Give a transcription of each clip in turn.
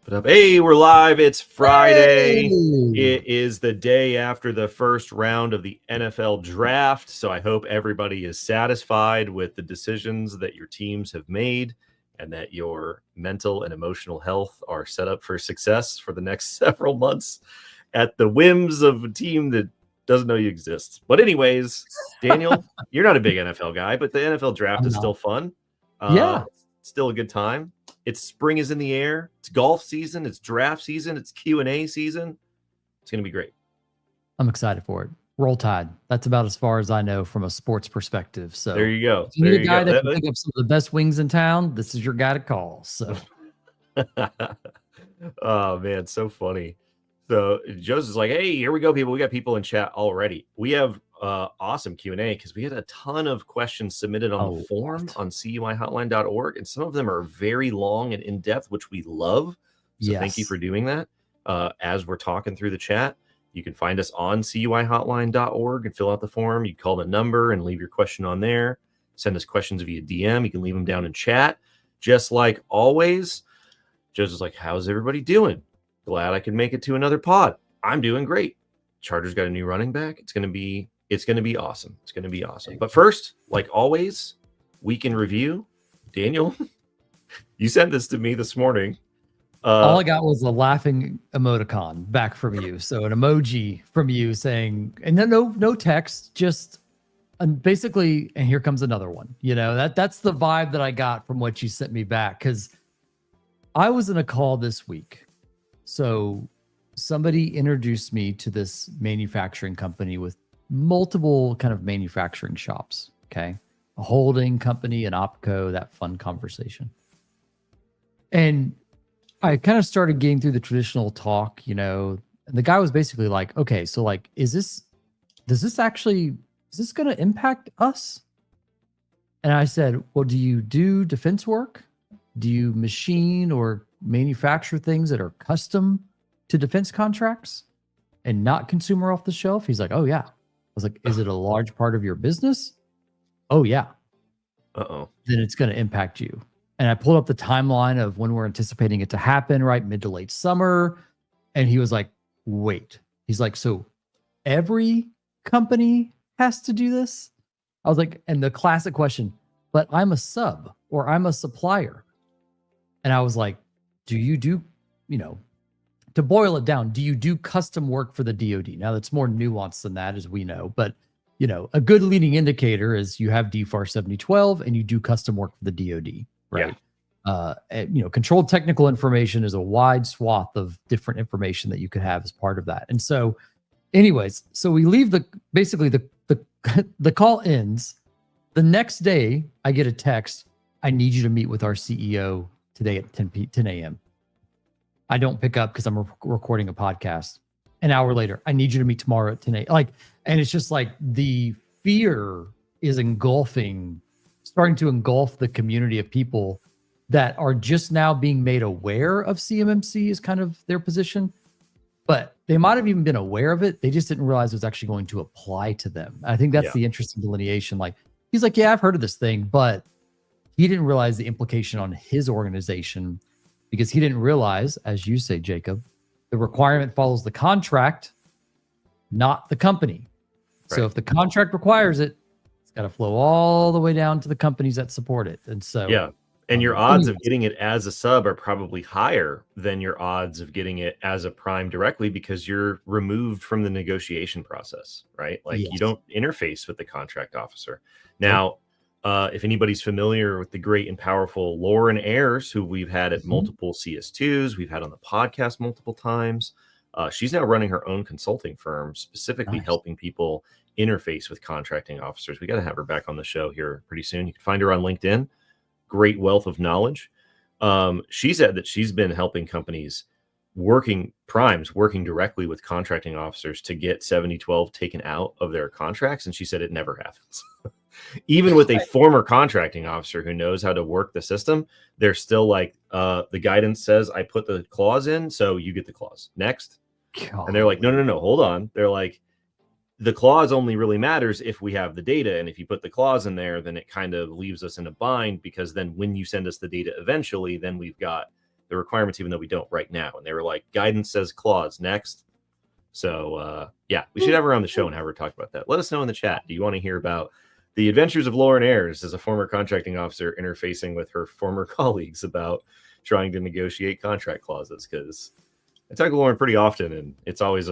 Hey, we're live. It's Friday. Hey! It is the day after the first round of the NFL draft. So I hope everybody is satisfied with the decisions that your teams have made and that your mental and emotional health are set up for success for the next several months at the whims of a team that doesn't know you exist. But anyways, Daniel, you're not a big NFL guy, but the NFL draft I'm is not. still fun. Yeah, It's still a good time. It's spring is in the air. It's golf season. It's draft season. It's Q&A season. It's going to be great. I'm excited for it. Roll Tide. That's about as far as I know from a sports perspective. So There you go. if you There need a you guy go. that can pick up some of the best wings in town, this is your guy to call. So Oh man, so funny. So Joseph's like, hey, here we go, people. We got people in chat already. We have awesome Q&A because we had a ton of questions submitted on the form on CUIHotline.org, and some of them are very long and in-depth, which we love. So thank you for doing that. As we're talking through the chat, you can find us on CUIHotline.org and fill out the form. You call the number and leave your question on there. Send us questions via DM. You can leave them down in chat. Just like always, Joseph's like, how's everybody doing? Glad I could make it to another pod. I'm doing great. Chargers got a new running back. It's gonna be awesome. It's gonna be awesome. But first, like always, week in review. Daniel, you sent this to me this morning. All I got was a laughing emoticon back from you. So an emoji from you saying, and then no text, just basically, and here comes another one. You know, that's the vibe that I got from what you sent me back. Because I was in a call this week. So somebody introduced me to this manufacturing company with multiple kind of manufacturing shops. Okay. A holding company, an opco, that fun conversation. And I kind of started getting through the traditional talk, you know, and the guy was basically like, okay, so like, is this going to impact us? And I said, well, do you do defense work? Do you machine or manufacture things that are custom to defense contracts and not consumer off the shelf? He's like, oh yeah. I was like, is it a large part of your business? Oh yeah. Uh-oh. Then it's going to impact you. And I pulled up the timeline of when we're anticipating it to happen, right? Mid to late summer. And he was like, wait. He's like, so every company has to do this? I was like, and the classic question, but I'm a sub or I'm a supplier. And I was like, do you do, you know, to boil it down, do you do custom work for the DoD? Now that's more nuanced than that, as we know, but you know, a good leading indicator is you have DFARS 7012 and you do custom work for the DoD, right? Yeah. And, you know, controlled technical information is a wide swath of different information that you could have as part of that. And so, anyways, so we leave basically the call ends. The next day, I get a text. I need you to meet with our CEO today at 10 a.m. I don't pick up because I'm recording a podcast. An hour later, I need you to meet tomorrow at 10 a.m. Like, and it's just like the fear is starting to engulf the community of people that are just now being made aware of CMMC is kind of their position. But they might have even been aware of it. They just didn't realize it was actually going to apply to them. I think that's the interesting delineation. Like, he's like, yeah, I've heard of this thing, but he didn't realize the implication on his organization because he didn't realize, as you say, Jacob, the requirement follows the contract, not the company. Right. So if the contract requires it, it's got to flow all the way down to the companies that support it. And so, yeah. And your odds of getting it as a sub are probably higher than your odds of getting it as a prime directly because you're removed from the negotiation process, right? Like you don't interface with the contract officer. Now, if anybody's familiar with the great and powerful Lauren Ayers, who we've had at multiple CS2s, we've had on the podcast multiple times. She's now running her own consulting firm, specifically helping people interface with contracting officers. We got to have her back on the show here pretty soon. You can find her on LinkedIn. Great wealth of knowledge. She said that she's been helping companies primes working directly with contracting officers to get 7012 taken out of their contracts. And she said it never happens. Even with a former contracting officer who knows how to work the system, they're still like, the guidance says I put the clause in, so you get the clause. Next. God. And they're like, no, hold on. They're like, the clause only really matters if we have the data. And if you put the clause in there, then it kind of leaves us in a bind because then when you send us the data eventually, then we've got the requirements, even though we don't right now. And they were like, guidance says clause next. So yeah, we should have her on the show and have her talk about that. Let us know in the chat. Do you want to hear about the adventures of Lauren Ayers as a former contracting officer interfacing with her former colleagues about trying to negotiate contract clauses? Because I talk to Lauren pretty often, and she's always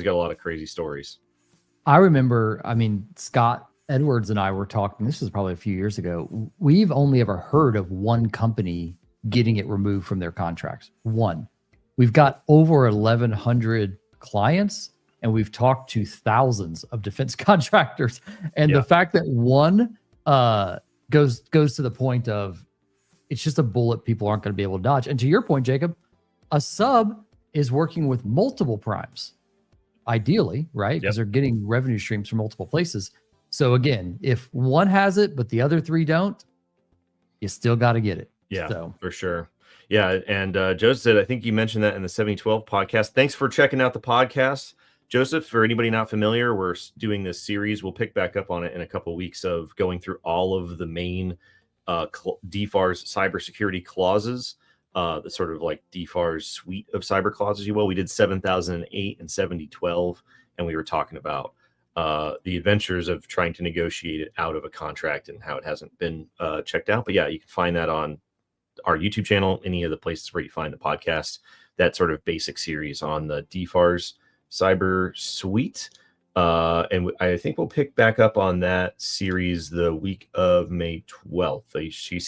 got a lot of crazy stories. I remember, I mean, Scott Edwards and I were talking, this was probably a few years ago. We've only ever heard of one company getting it removed from their contracts. One. We've got over 1,100 clients, and we've talked to thousands of defense contractors. And the fact that one goes to the point of it's just a bullet people aren't going to be able to dodge. And to your point, Jacob, a sub is working with multiple primes, ideally, right? Because they're getting revenue streams from multiple places. So again, if one has it, but the other three don't, you still got to get it. Yeah, so. For sure. Yeah. And Joseph said, I think you mentioned that in the 7012 podcast. Thanks for checking out the podcast. Joseph, for anybody not familiar, we're doing this series. We'll pick back up on it in a couple of weeks of going through all of the main DFARS cybersecurity clauses, the sort of like DFARS suite of cyber clauses, you will. We did 7008 and 7012, and we were talking about the adventures of trying to negotiate it out of a contract and how it hasn't been checked out. But yeah, you can find that on our YouTube channel, any of the places where you find the podcast, that sort of basic series on the DFARS cyber suite. And I think we'll pick back up on that series the week of May 12th. You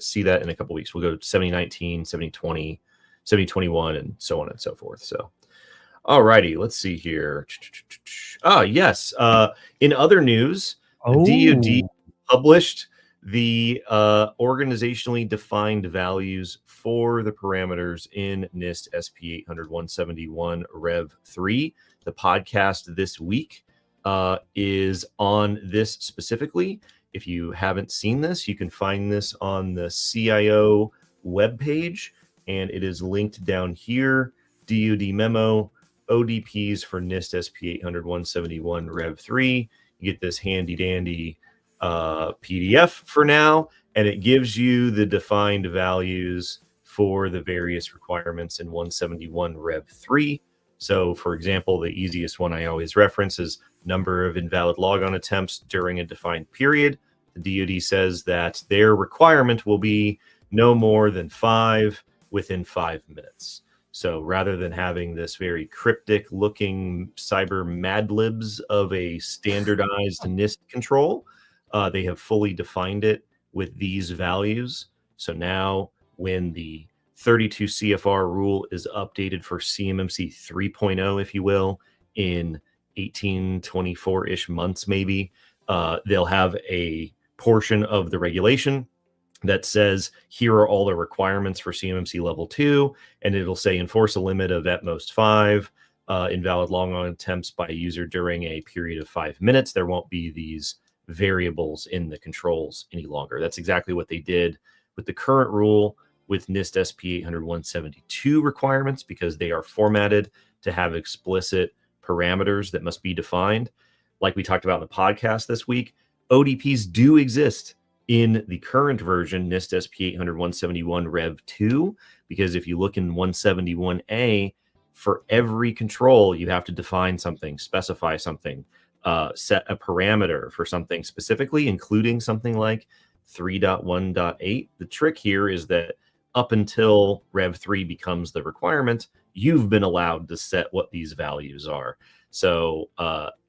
see that in a couple of weeks. We'll go to 7019, 7020, 7021, and so on and so forth. So, all righty, let's see here. Yes. In other news, DoD published the organizationally defined values for the parameters in NIST SP8001 Rev 3. The podcast this week is on this specifically. If you haven't seen this, you can find this on the CIO webpage, and it is linked down here. DoD memo, ODPs for NIST SP8001 Rev 3. You get this handy dandy PDF for now, and it gives you the defined values for the various requirements in 171 Rev 3. So, for example, the easiest one I always reference is number of invalid logon attempts during a defined period. The DoD says that their requirement will be no more than 5 within 5 minutes. So rather than having this very cryptic looking cyber mad libs of a standardized NIST control, they have fully defined it with these values. So now when the 32 CFR rule is updated for CMMC 3.0, if you will, in 18, 24-ish months, maybe, they'll have a portion of the regulation that says, here are all the requirements for CMMC level 2, and it'll say enforce a limit of at most 5 invalid logon attempts by a user during a period of 5 minutes. There won't be these variables in the controls any longer. That's exactly what they did with the current rule with NIST SP800172 requirements, because they are formatted to have explicit parameters that must be defined. Like we talked about in the podcast this week, ODPs do exist in the current version, NIST SP800171 Rev 2, because if you look in 171A, for every control, you have to define something, specify something, set a parameter for something specifically, including something like 3.1.8. The trick here is that up until Rev 3 becomes the requirement, you've been allowed to set what these values are. So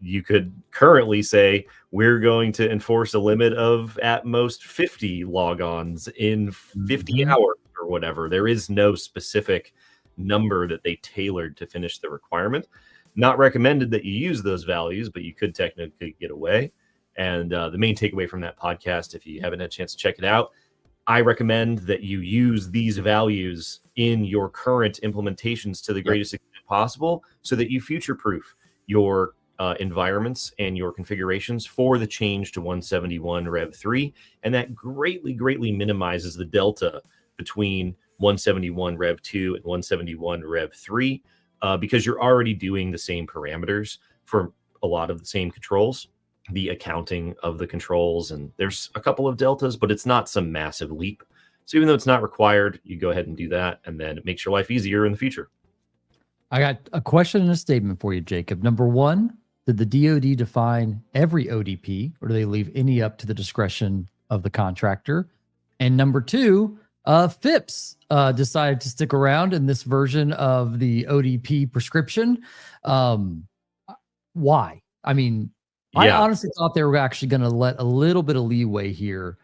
you could currently say, we're going to enforce a limit of at most 50 logons in 50 hours or whatever. There is no specific number that they tailored to finish the requirement. Not recommended that you use those values, but you could technically get away. And the main takeaway from that podcast, if you haven't had a chance to check it out, I recommend that you use these values in your current implementations to the greatest extent possible, so that you future-proof your environments and your configurations for the change to 171 Rev 3. And that greatly, greatly minimizes the delta between 171 Rev 2 and 171 Rev 3, because you're already doing the same parameters for a lot of the same controls, the accounting of the controls. And there's a couple of deltas, but it's not some massive leap So even though it's not required, you go ahead and do that, and then it makes your life easier in the future. I got a question and a statement for you, Jacob. Number one, did the DoD define every ODP, or do they leave any up to the discretion of the contractor? And number two, FIPS decided to stick around in this version of the ODP prescription. Why? I mean, I honestly thought they were actually going to let a little bit of leeway here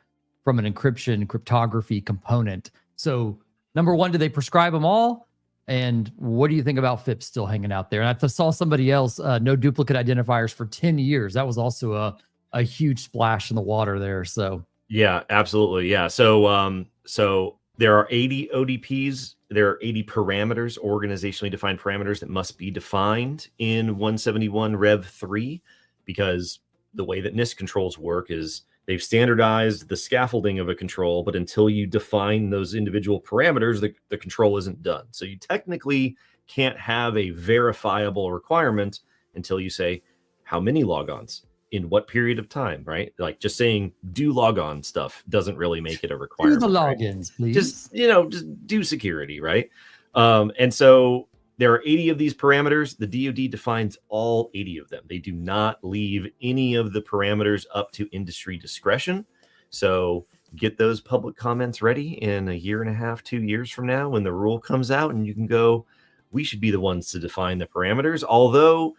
from an encryption cryptography component. So number one, do they prescribe them all? And what do you think about FIPS still hanging out there? And I saw somebody else, no duplicate identifiers for 10 years. That was also a huge splash in the water there. So yeah, absolutely. Yeah. So there are 80 ODPs. There are 80 parameters, organizationally defined parameters that must be defined in 171 Rev 3, because the way that NIST controls work is they've standardized the scaffolding of a control, but until you define those individual parameters, the control isn't done. So you technically can't have a verifiable requirement until you say how many logons in what period of time, right? Like just saying do logon stuff doesn't really make it a requirement. Do the logins, right? please. Just do security, right? And so there are 80 of these parameters. The DoD defines all 80 of them. They do not leave any of the parameters up to industry discretion. So get those public comments ready in a year and a half, 2 years from now when the rule comes out, and you can go, we should be the ones to define the parameters. Although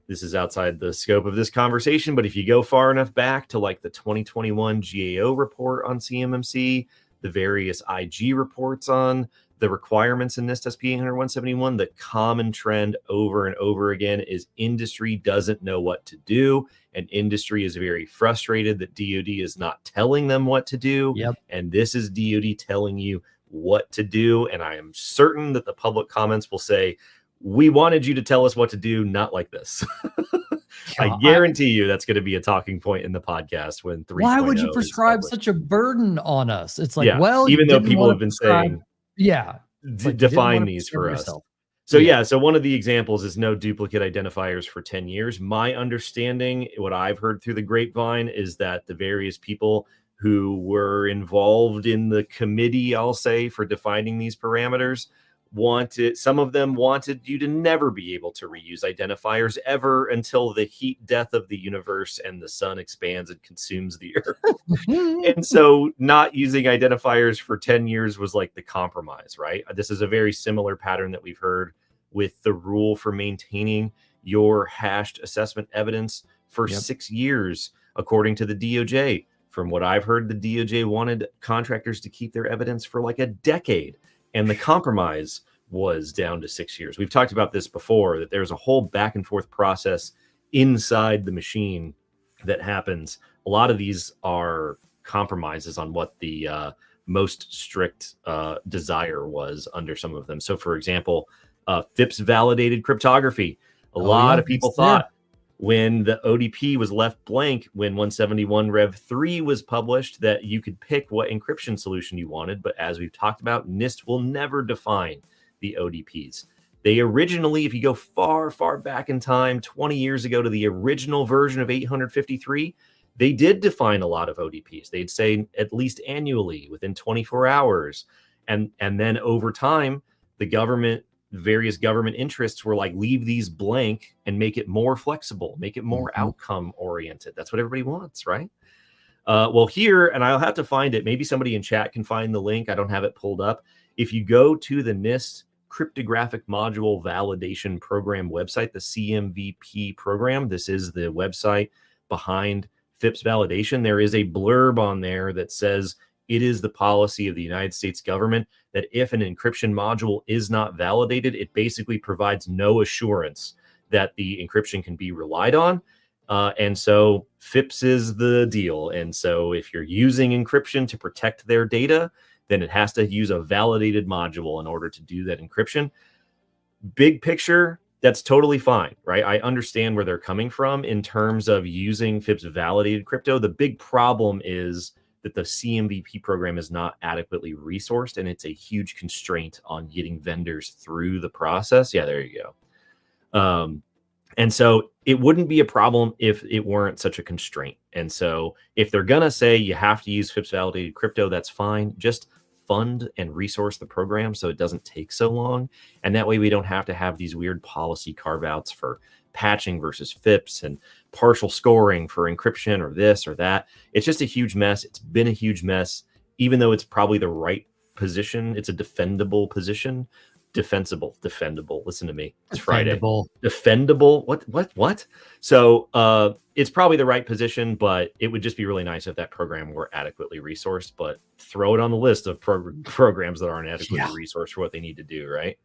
this is outside the scope of this conversation, but if you go far enough back to like the 2021 GAO report on CMMC, the various IG reports on the requirements in NIST SP8001, the common trend over and over again is industry doesn't know what to do, and industry is very frustrated that DoD is not telling them what to do. Yep. And this is DoD telling you what to do. And I am certain that the public comments will say, we wanted you to tell us what to do, not like this. I guarantee you that's going to be a talking point in the podcast when 3.0. Why would you prescribe such a burden on us? It's like, well, even though people have been saying, define these for us. So one of the examples is no duplicate identifiers for 10 years. My understanding, what I've heard through the grapevine, is that the various people who were involved in the committee, I'll say, for defining these parameters, some of them wanted you to never be able to reuse identifiers ever until the heat death of the universe and the sun expands and consumes the earth. And so not using identifiers for 10 years was like the compromise, right? This is a very similar pattern that we've heard with the rule for maintaining your hashed assessment evidence for 6 years, according to the DOJ. From what I've heard, the DOJ wanted contractors to keep their evidence for like a decade. And the compromise was down to 6 years. We've talked about this before, that there's a whole back and forth process inside the machine that happens. A lot of these are compromises on what the most strict desire was under some of them. So for example, FIPS validated cryptography. A lot of people thought when the ODP was left blank, when 171 Rev 3 was published, that you could pick what encryption solution you wanted. But as we've talked about, NIST will never define the ODPs. They originally, if you go far, far back in time, 20 years ago to the original version of 853, they did define a lot of ODPs. They'd say at least annually within 24 hours. And then over time, various government interests were like, leave these blank and make it more flexible, make it more outcome oriented. That's what everybody wants, right? Well, here, and I'll have to find it. Maybe somebody in chat can find the link. I don't have it pulled up. If you go to the NIST Cryptographic Module Validation Program website, the CMVP program, this is the website behind FIPS validation. There is a blurb on there that says it is the policy of the United States government that if an encryption module is not validated, it basically provides no assurance that the encryption can be relied on. And so FIPS is the deal. And so if you're using encryption to protect their data, then it has to use a validated module in order to do that encryption. Big picture, that's totally fine, right? I understand where they're coming from in terms of using FIPS validated crypto. The big problem is that the CMVP program is not adequately resourced, and it's a huge constraint on getting vendors through the process. Yeah, there you go. And so it wouldn't be a problem if it weren't such a constraint. And so if they're going to say you have to use FIPS validated crypto, that's fine. Just fund and resource the program so it doesn't take so long. And that way we don't have to have these weird policy carve outs for patching versus FIPS and partial scoring for encryption or this or that. It's just a huge mess. It's been a huge mess, even though it's probably the right position. It's a defendable position. Defendable. Listen to me. It's Friday. Defendable. What? So it's probably the right position, but it would just be really nice if that program were adequately resourced. But throw it on the list of programs that aren't adequately resourced for what they need to do, right?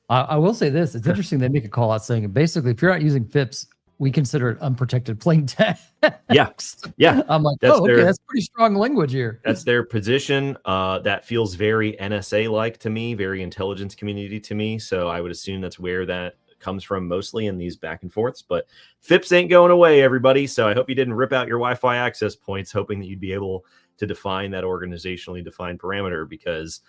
I will say this. It's interesting they make a call out saying, basically, if you're not using FIPS, we consider it unprotected plain text. Yeah. I'm like, that's pretty strong language here. That's their position. That feels very NSA-like to me, very intelligence community to me. So I would assume that's where that comes from mostly in these back and forths. But FIPS ain't going away, everybody. So I hope you didn't rip out your Wi-Fi access points, hoping that you'd be able to define that organizationally defined parameter, because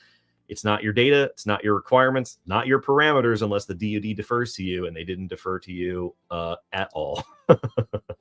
it's not your data, it's not your requirements, not your parameters, unless the DoD defers to you, and they didn't defer to you at all.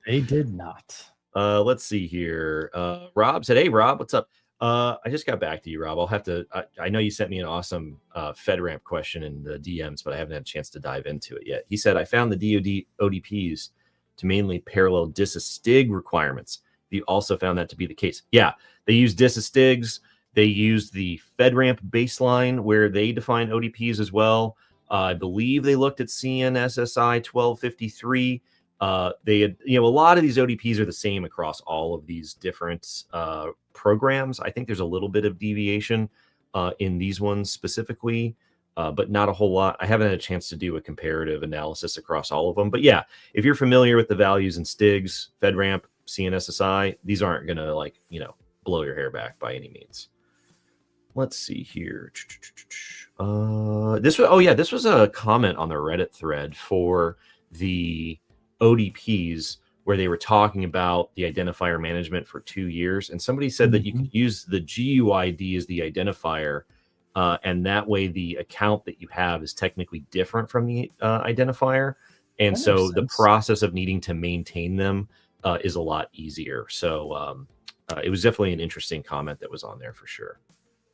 They did not. Let's see here. Rob said, "Hey, Rob, what's up?" I just got back to you, Rob. I'll have to. I know you sent me an awesome FedRAMP question in the DMs, but I haven't had a chance to dive into it yet. He said, "I found the DoD ODPs to mainly parallel DISA-STIG requirements. You also found that to be the case." Yeah, they use DISA-STIGs. They used the FedRAMP baseline where they define ODPs as well. I believe they looked at CNSSI 1253. They had, a lot of these ODPs are the same across all of these different programs. I think there's a little bit of deviation in these ones specifically, but not a whole lot. I haven't had a chance to do a comparative analysis across all of them. But yeah, if you're familiar with the values in STIGs, FedRAMP, CNSSI, these aren't going to, blow your hair back by any means. Let's see here. This was a comment on the Reddit thread for the ODPs where they were talking about the identifier management for 2 years. And somebody said that you could use the GUID as the identifier. And that way the account that you have is technically different from the identifier. And so the process of needing to maintain them is a lot easier. So it was definitely an interesting comment that was on there for sure.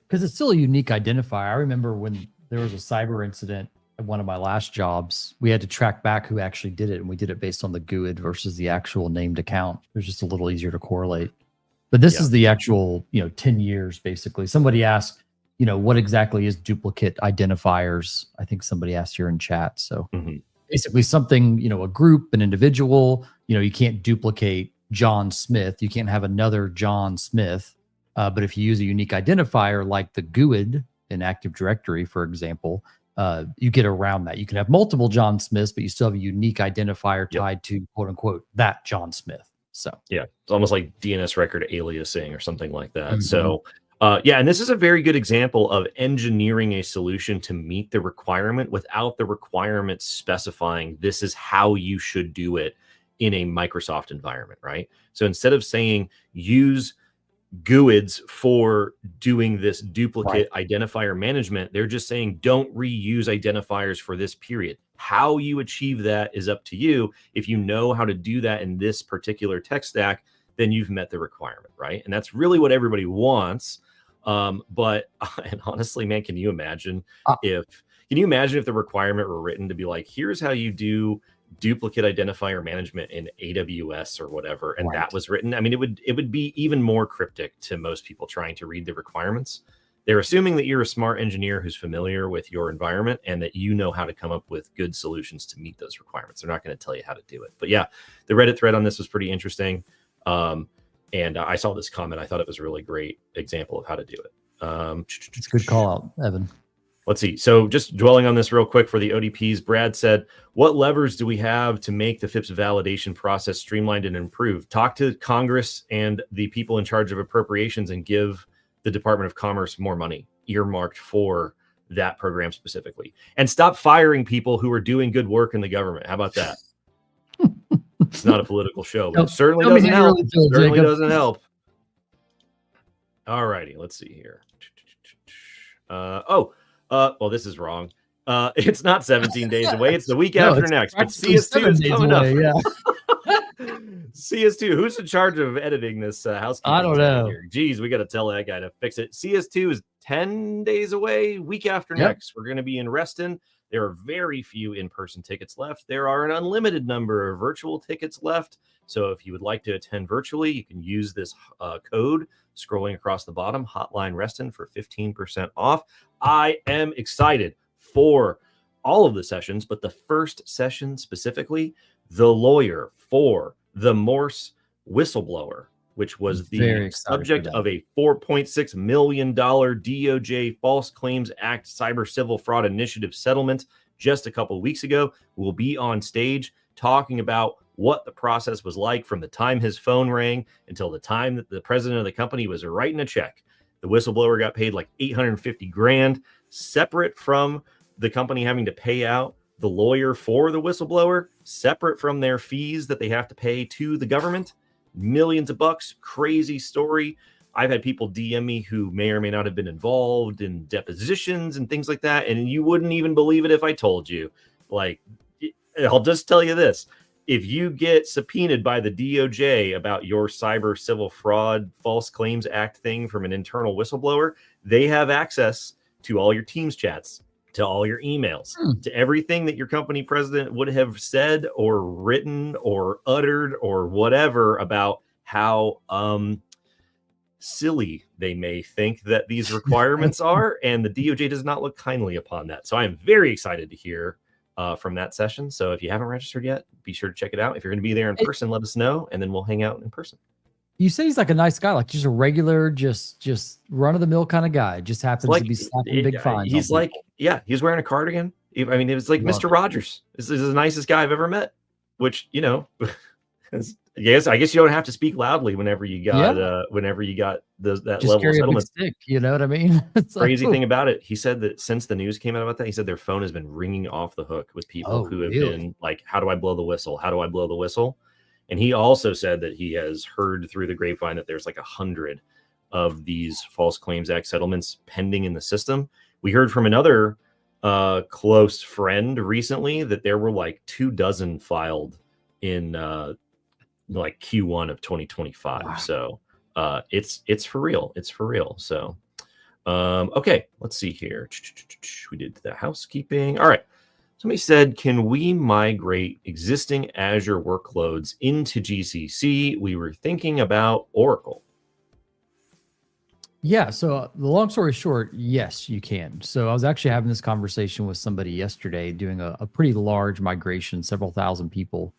Because it's still a unique identifier. I remember when there was a cyber incident at one of my last jobs, we had to track back who actually did it. And we did it based on the GUID versus the actual named account. It was just a little easier to correlate. But this is the actual, 10 years, basically. Somebody asked, what exactly is duplicate identifiers? I think somebody asked here in chat. So basically something, a group, an individual, you can't duplicate John Smith. You can't have another John Smith. But if you use a unique identifier like the GUID in Active Directory, for example, you get around that. You can have multiple John Smiths, but you still have a unique identifier tied to, quote unquote, that John Smith. So yeah, it's almost like DNS record aliasing or something like that. So and this is a very good example of engineering a solution to meet the requirement without the requirement specifying this is how you should do it in a Microsoft environment, right? So instead of saying use GUIDs for doing this duplicate identifier management, they're just saying don't reuse identifiers for this period. How you achieve that is up to you. If you know how to do that in this particular tech stack, then you've met the requirement, right? And that's really what everybody wants. But and honestly, man, can you imagine if the requirement were written to be like, here's how you do duplicate identifier management in AWS or whatever, and that was written? I mean, it would be even more cryptic to most people trying to read the requirements. They're assuming that you're a smart engineer who's familiar with your environment and that you know how to come up with good solutions to meet those requirements. They're not going to tell you how to do it. But yeah, the Reddit thread on this was pretty interesting. And I saw this comment. I thought it was a really great example of how to do it. It's a good call out, Evan. Let's see. So just dwelling on this real quick for the ODPs, Brad said, what levers do we have to make the FIPS validation process streamlined and improved? Talk to Congress and the people in charge of appropriations and give the Department of Commerce more money earmarked for that program specifically. And stop firing people who are doing good work in the government. How about that? It's not a political show, but it certainly doesn't help. Certainly doesn't help. All righty. Let's see here. Well, this is wrong. It's not 17 days away. It's the week after next. But CS2 is coming up. Yeah. CS2. Who's in charge of editing this housekeeping? I don't know. Here? Geez, we got to tell that guy to fix it. CS2 is 10 days away, week after Yep. next. We're going to be in Reston. There are very few in-person tickets left. There are an unlimited number of virtual tickets left. So if you would like to attend virtually, you can use this code scrolling across the bottom, Hotline Reston, for 15% off. I am excited for all of the sessions, but the first session specifically, the lawyer for the Morse whistleblower, which was the subject of a $4.6 million DOJ False Claims Act Cyber Civil Fraud Initiative settlement just a couple of weeks ago, will be on stage talking about what the process was like from the time his phone rang until the time that the president of the company was writing a check. The whistleblower got paid like $850,000, separate from the company having to pay out the lawyer for the whistleblower, separate from their fees that they have to pay to the government. Millions of bucks. Crazy story. I've had people DM me who may or may not have been involved in depositions and things like that, and you wouldn't even believe it if I told you. Like, I'll just tell you this. If you get subpoenaed by the DOJ about your cyber civil fraud false claims act thing from an internal whistleblower, they have access to all your Teams chats, to all your emails, to everything that your company president would have said or written or uttered or whatever about how silly they may think that these requirements are. And the DOJ does not look kindly upon that. So I am very excited to hear from that session. So if you haven't registered yet, be sure to check it out. If you're going to be there in person, let us know, and then we'll hang out in person. You say he's like a nice guy, like just a regular, just run of the mill kind of guy. Just happens to be slapping big fines. He's like, yeah, he's wearing a cardigan. I mean, it was like Mr. Rogers. This is the nicest guy I've ever met. Which, you know, I guess you don't have to speak loudly whenever you got that just level of settlement. Stick, you know what I mean? It's crazy thing about it, he said that since the news came out about that, he said their phone has been ringing off the hook with people who have been like, how do I blow the whistle? How do I blow the whistle? And he also said that he has heard through the grapevine that there's like 100 of these False Claims Act settlements pending in the system. We heard from another close friend recently that there were like 24 filed in like Q1 of 2025. Wow. So it's for real. It's for real. So okay, let's see here. We did the housekeeping. All right. Somebody said, can we migrate existing Azure workloads into GCC? We were thinking about Oracle. Yeah. So the long story short, yes, you can. So I was actually having this conversation with somebody yesterday doing a pretty large migration, several thousand people.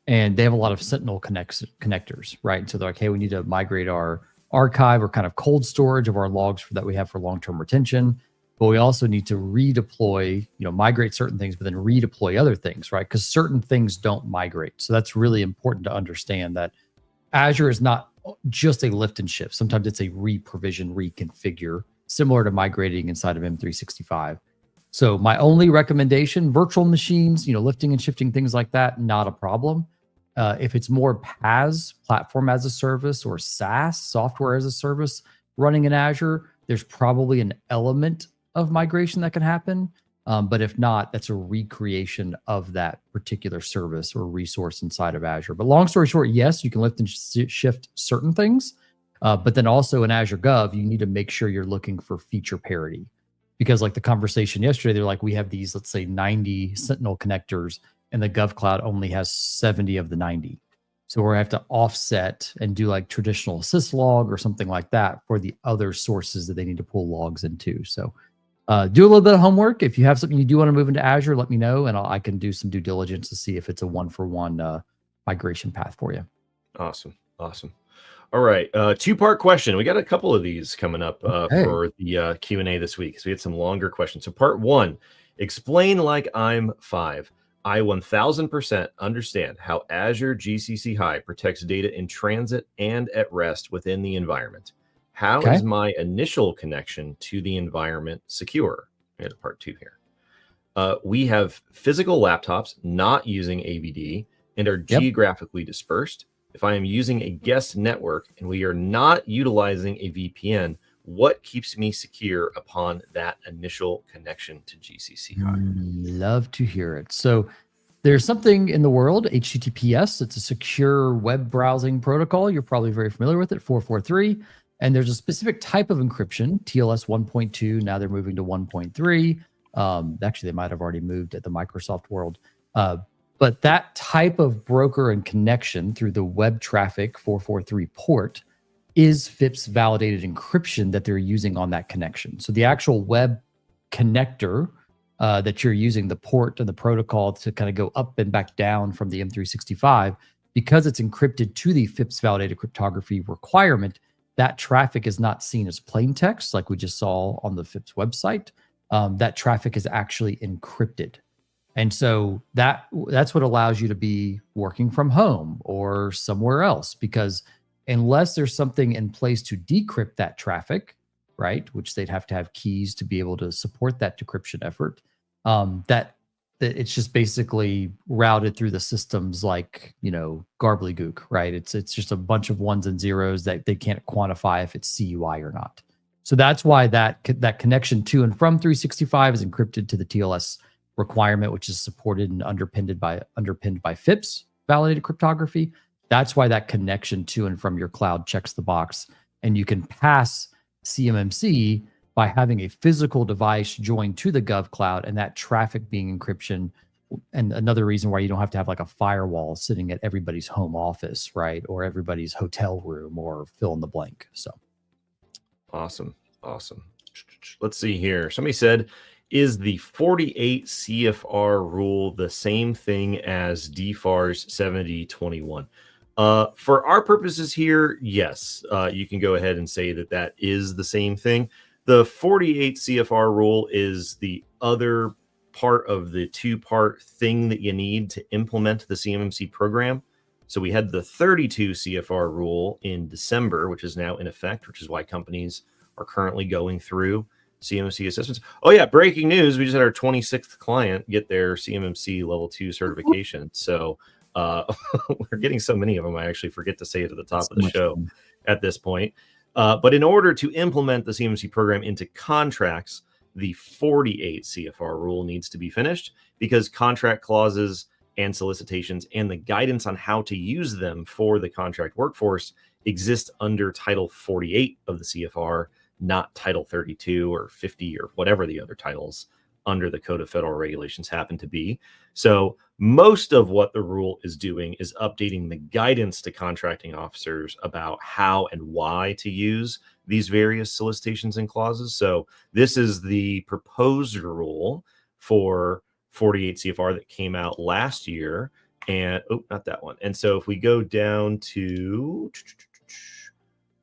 And they have a lot of Sentinel connectors, right? So they're like, hey, we need to migrate our archive or kind of cold storage of our logs that we have for long-term retention. But we also need to redeploy, migrate certain things, but then redeploy other things, right? Because certain things don't migrate. So that's really important to understand that Azure is not just a lift and shift. Sometimes it's a re-provision, reconfigure, similar to migrating inside of M365. So my only recommendation, virtual machines, lifting and shifting things like that, not a problem. If it's more PaaS, platform as a service, or SaaS, software as a service, running in Azure, there's probably an element of migration that can happen. But if not, that's a recreation of that particular service or resource inside of Azure. But long story short, yes, you can lift and shift certain things. But then also in Azure Gov, you need to make sure you're looking for feature parity. Because like the conversation yesterday, they're like, we have these, let's say 90 Sentinel connectors and the Gov Cloud only has 70 of the 90. So we're going to have to offset and do like traditional syslog or something like that for the other sources that they need to pull logs into. So do a little bit of homework. If you have something you do want to move into Azure, let me know, and I can do some due diligence to see if it's a one-for-one migration path for you. Awesome. All right, two-part question. We got a couple of these coming up for the Q&A this week. So we had some longer questions. So part one, explain like I'm 5. I 1000% understand how Azure GCC High protects data in transit and at rest within the environment. How is my initial connection to the environment secure? We had part 2 here. We have physical laptops not using AVD and are geographically dispersed. If I am using a guest network and we are not utilizing a VPN, what keeps me secure upon that initial connection to GCC High? Love to hear it. So there's something in the world, HTTPS. It's a secure web browsing protocol. You're probably very familiar with it, 443. And there's a specific type of encryption, TLS 1.2. Now they're moving to 1.3. Actually, they might have already moved at the Microsoft world. But that type of broker and connection through the web traffic 443 port is FIPS validated encryption that they're using on that connection. So the actual web connector that you're using, the port and the protocol to kind of go up and back down from the M365, because it's encrypted to the FIPS validated cryptography requirement, that traffic is not seen as plain text like we just saw on the FIPS website. That traffic is actually encrypted. And so that's what allows you to be working from home or somewhere else, because unless there's something in place to decrypt that traffic, right, which they'd have to have keys to be able to support that decryption effort, that it's just basically routed through the systems like, garbly-gook, right? It's just a bunch of ones and zeros that they can't quantify if it's CUI or not. So that's why that connection to and from 365 is encrypted to the TLS requirement, which is supported and underpinned by FIPS validated cryptography. That's why that connection to and from your cloud checks the box, and you can pass CMMC by having a physical device joined to the Gov cloud and that traffic being encryption. And another reason why you don't have to have like a firewall sitting at everybody's home office, right? Or everybody's hotel room or fill in the blank. So awesome. Let's see here. Somebody said, is the 48 CFR rule the same thing as DFARS 7021? For our purposes here, yes, you can go ahead and say that is the same thing. The 48 CFR rule is the other part of the two-part thing that you need to implement the CMMC program. So we had the 32 CFR rule in December, which is now in effect, which is why companies are currently going through CMMC assessments. Oh yeah, breaking news. We just had our 26th client get their CMMC level 2 certification. So we're getting so many of them, I actually forget to say it at the top of the show at this point. But in order to implement the CMMC program into contracts, the 48 CFR rule needs to be finished, because contract clauses and solicitations and the guidance on how to use them for the contract workforce exist under Title 48 of the CFR, not Title 32 or 50 or whatever the other titles under the Code of Federal Regulations happen to be. So most of what the rule is doing is updating the guidance to contracting officers about how and why to use these various solicitations and clauses. So this is the proposed rule for 48 CFR that came out last year. And not that one. And so if we go down to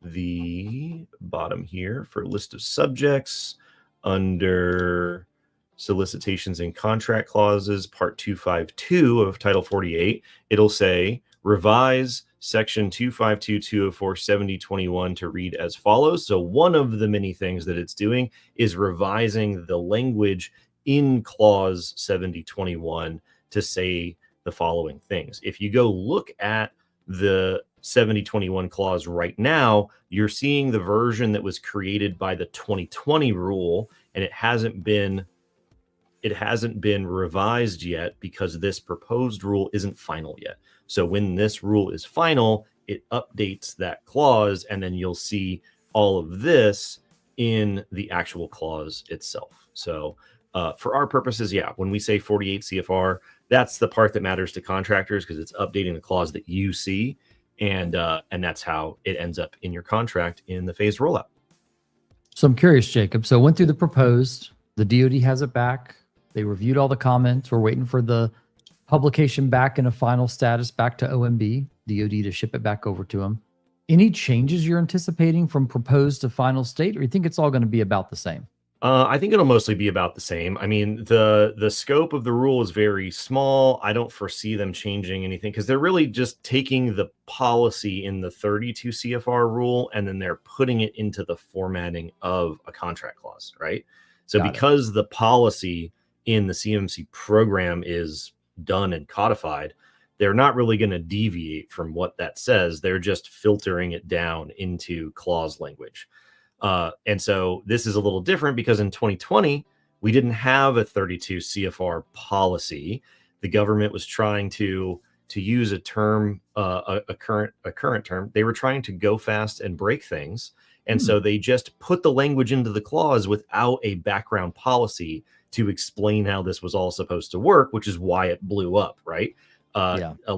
the bottom here for list of subjects under solicitations and contract clauses, part 252 of Title 48, it'll say revise section 252-204-7021 to read as follows. So one of the many things that it's doing is revising the language in clause 7021 to say the following things. If you go look at the 7021 clause right now, you're seeing the version that was created by the 2020 rule, and it hasn't been revised yet because this proposed rule isn't final yet. So when this rule is final, it updates that clause, and then you'll see all of this in the actual clause itself. So for our purposes, yeah, when we say 48 CFR, that's the part that matters to contractors because it's updating the clause that you see, and that's how it ends up in your contract in the phased rollout. So I'm curious, Jacob. So went through the proposed, the DoD has it back. They reviewed all the comments. We're waiting for the publication back in a final status back to OMB, DoD to ship it back over to them. Any changes you're anticipating from proposed to final state, or you think it's all going to be about the same? I think it'll mostly be about the same. I mean, the scope of the rule is very small. I don't foresee them changing anything because they're really just taking the policy in the 32 CFR rule and then they're putting it into the formatting of a contract clause, right? So because the policy in the CMMC program is done and codified, they're not really going to deviate from what that says. They're just filtering it down into clause language. And so this is a little different because in 2020, we didn't have a 32 CFR policy. The government was trying to use a term, a current term. They were trying to go fast and break things. And so they just put the language into the clause without a background policy to explain how this was all supposed to work, which is why it blew up, right?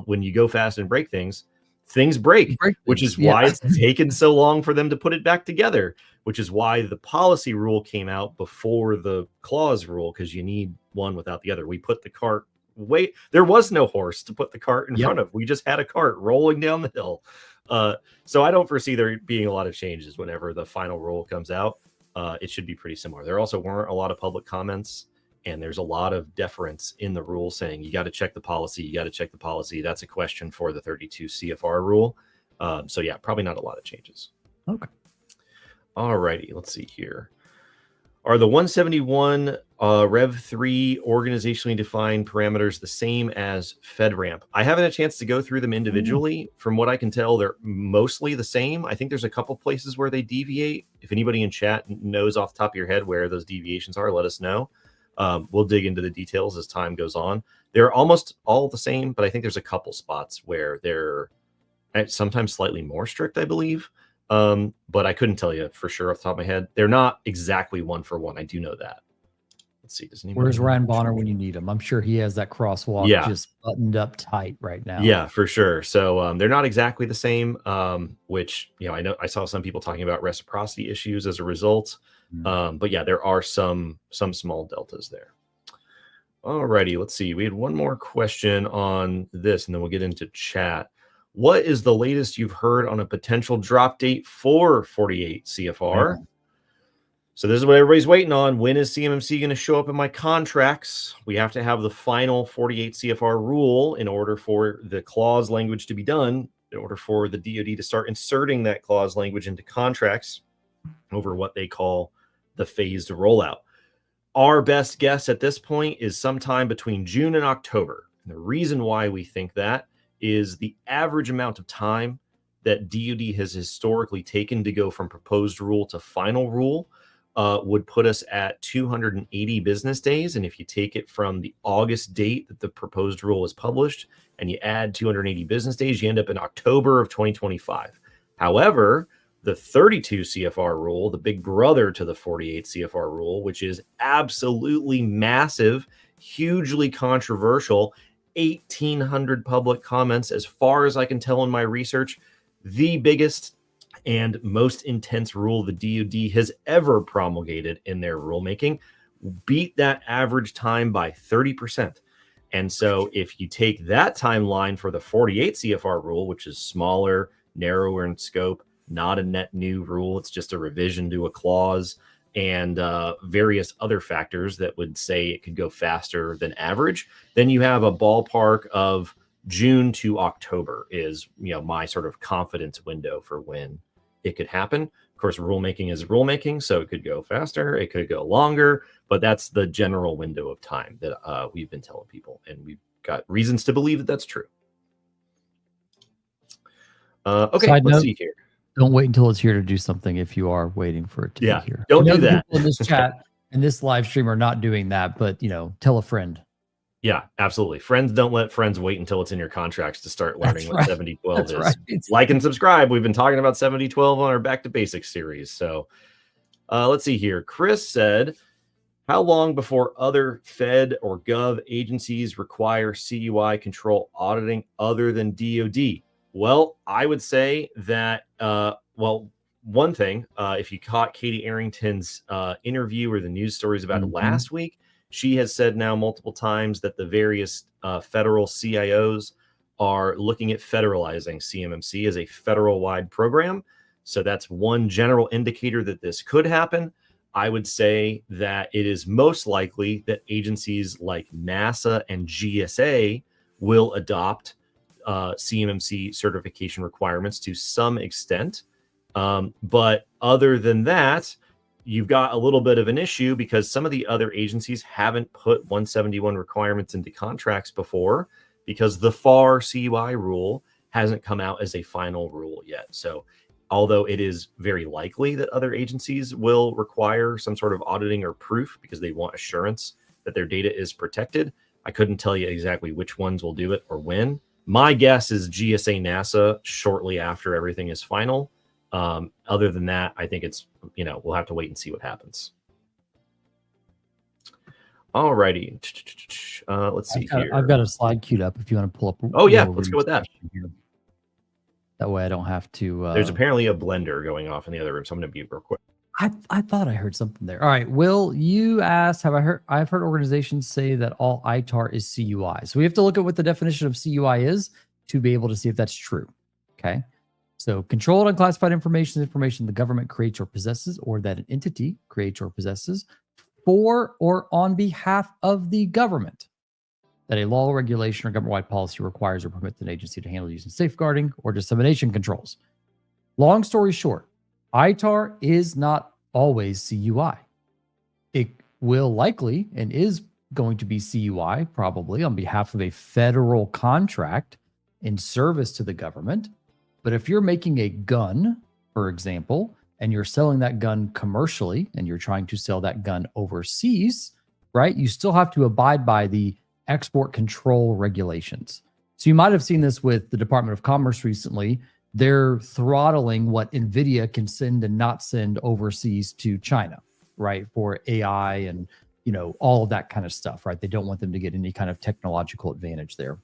When you go fast and break things, things break, which is why it's taken so long for them to put it back together, which is why the policy rule came out before the clause rule, because you need one without the other. We put the cart there was no horse to put the cart in front of. We just had a cart rolling down the hill. So I don't foresee there being a lot of changes whenever the final rule comes out. It should be pretty similar. There also weren't a lot of public comments, and there's a lot of deference in the rule saying you got to check the policy. You got to check the policy. That's a question for the 32 CFR rule. So yeah, probably not a lot of changes. Okay. All righty. Let's see here. Are the 171 Rev 3 organizationally defined parameters the same as FedRAMP? I haven't had a chance to go through them individually. From what I can tell, they're mostly the same. I think there's a couple places where they deviate. If anybody in chat knows off the top of your head where those deviations are, let us know. We'll dig into the details as time goes on. They're almost all the same, but I think there's a couple spots where they're sometimes slightly more strict, I believe. But I couldn't tell you for sure off the top of my head. They're not exactly one for one. I do know that. Let's see. Where's Ryan Bonner when you need him? I'm sure he has that crosswalk just buttoned up tight right now. Yeah, for sure. So they're not exactly the same, which, I know I saw some people talking about reciprocity issues as a result. But yeah, there are some small deltas there. All righty. Let's see. We had one more question on this, and then we'll get into chat. What is the latest you've heard on a potential drop date for 48 CFR? So this is what everybody's waiting on. When is CMMC going to show up in my contracts? We have to have the final 48 CFR rule in order for the clause language to be done, in order for the DoD to start inserting that clause language into contracts over what they call the phased rollout. Our best guess at this point is sometime between June and October. And the reason why we think that is the average amount of time that DoD has historically taken to go from proposed rule to final rule would put us at 280 business days. And if you take it from the August date that the proposed rule was published and you add 280 business days, you end up in October of 2025. However, the 32 CFR rule, the big brother to the 48 CFR rule, which is absolutely massive, hugely controversial, 1,800 public comments, as far as I can tell in my research, the biggest and most intense rule the DoD has ever promulgated in their rulemaking, beat that average time by 30%. And so if you take that timeline for the 48 CFR rule, which is smaller, narrower in scope, not a net new rule, it's just a revision to a clause, and various other factors that would say it could go faster than average, then you have a ballpark of June to October is, my sort of confidence window for when it could happen. Of course, rulemaking is rulemaking, so it could go faster, it could go longer, but that's the general window of time that we've been telling people, and we've got reasons to believe that that's true. Okay, let's see here. Don't wait until it's here to do something if you are waiting for it to be here. Don't do that. People in this chat and this live stream are not doing that, but tell a friend. Yeah, absolutely. Friends, don't let friends wait until it's in your contracts to start learning what 7012 is. Right. Like and subscribe. We've been talking about 7012 on our Back to Basics series. So let's see here. Chris said, how long before other Fed or Gov agencies require CUI control auditing other than DoD? Well, I would say that, one thing, if you caught Katie Arrington's interview or the news stories about it last week, she has said now multiple times that the various federal CIOs are looking at federalizing CMMC as a federal-wide program. So that's one general indicator that this could happen. I would say that it is most likely that agencies like NASA and GSA will adopt CMMC certification requirements to some extent. But other than that, you've got a little bit of an issue because some of the other agencies haven't put 171 requirements into contracts before because the FAR CUI rule hasn't come out as a final rule yet. So although it is very likely that other agencies will require some sort of auditing or proof because they want assurance that their data is protected, I couldn't tell you exactly which ones will do it or when. My guess is GSA NASA shortly after everything is final. Other than that, I think it's, we'll have to wait and see what happens. Alrighty. Let's see here. I've got a slide queued up if you want to pull up. Oh yeah, let's go with that. Here. That way I don't have to. There's apparently a blender going off in the other room, so I'm going to be real quick. I thought I heard something there. All right, Will, you asked, I've heard organizations say that all ITAR is CUI. So we have to look at what the definition of CUI is to be able to see if that's true. Okay. So controlled unclassified information is information the government creates or possesses, or that an entity creates or possesses for or on behalf of the government, that a law, regulation, or government-wide policy requires or permits an agency to handle using safeguarding or dissemination controls. Long story short, ITAR is not always CUI. It will likely and is going to be CUI probably on behalf of a federal contract in service to the government. But if you're making a gun, for example, and you're selling that gun commercially and you're trying to sell that gun overseas, right, you still have to abide by the export control regulations. So you might have seen this with the Department of Commerce recently. They're throttling what NVIDIA can send and not send overseas to China, right, for AI and, all of that kind of stuff, right? They don't want them to get any kind of technological advantage there.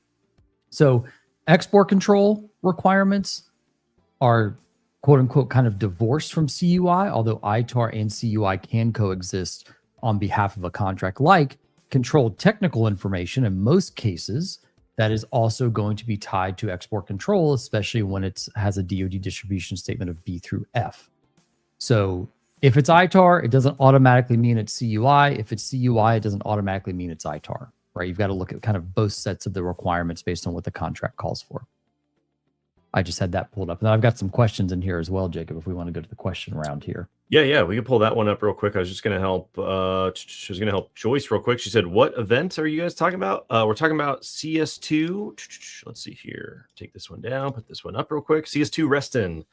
So export control requirements are quote unquote kind of divorced from CUI, although ITAR and CUI can coexist on behalf of a contract. Like controlled technical information, in most cases, that is also going to be tied to export control, especially when it has a DoD distribution statement of B through F. So if it's ITAR, it doesn't automatically mean it's CUI. If it's CUI, it doesn't automatically mean it's ITAR, right? You've got to look at kind of both sets of the requirements based on what the contract calls for. I just had that pulled up. And then I've got some questions in here as well, Jacob, if we want to go to the question round here. Yeah, we can pull that one up real quick. I was just going to help. She was going to help Joyce real quick. She said, "What event are you guys talking about?" We're talking about CS2. Let's see here. Take this one down. Put this one up real quick. CS2 Reston.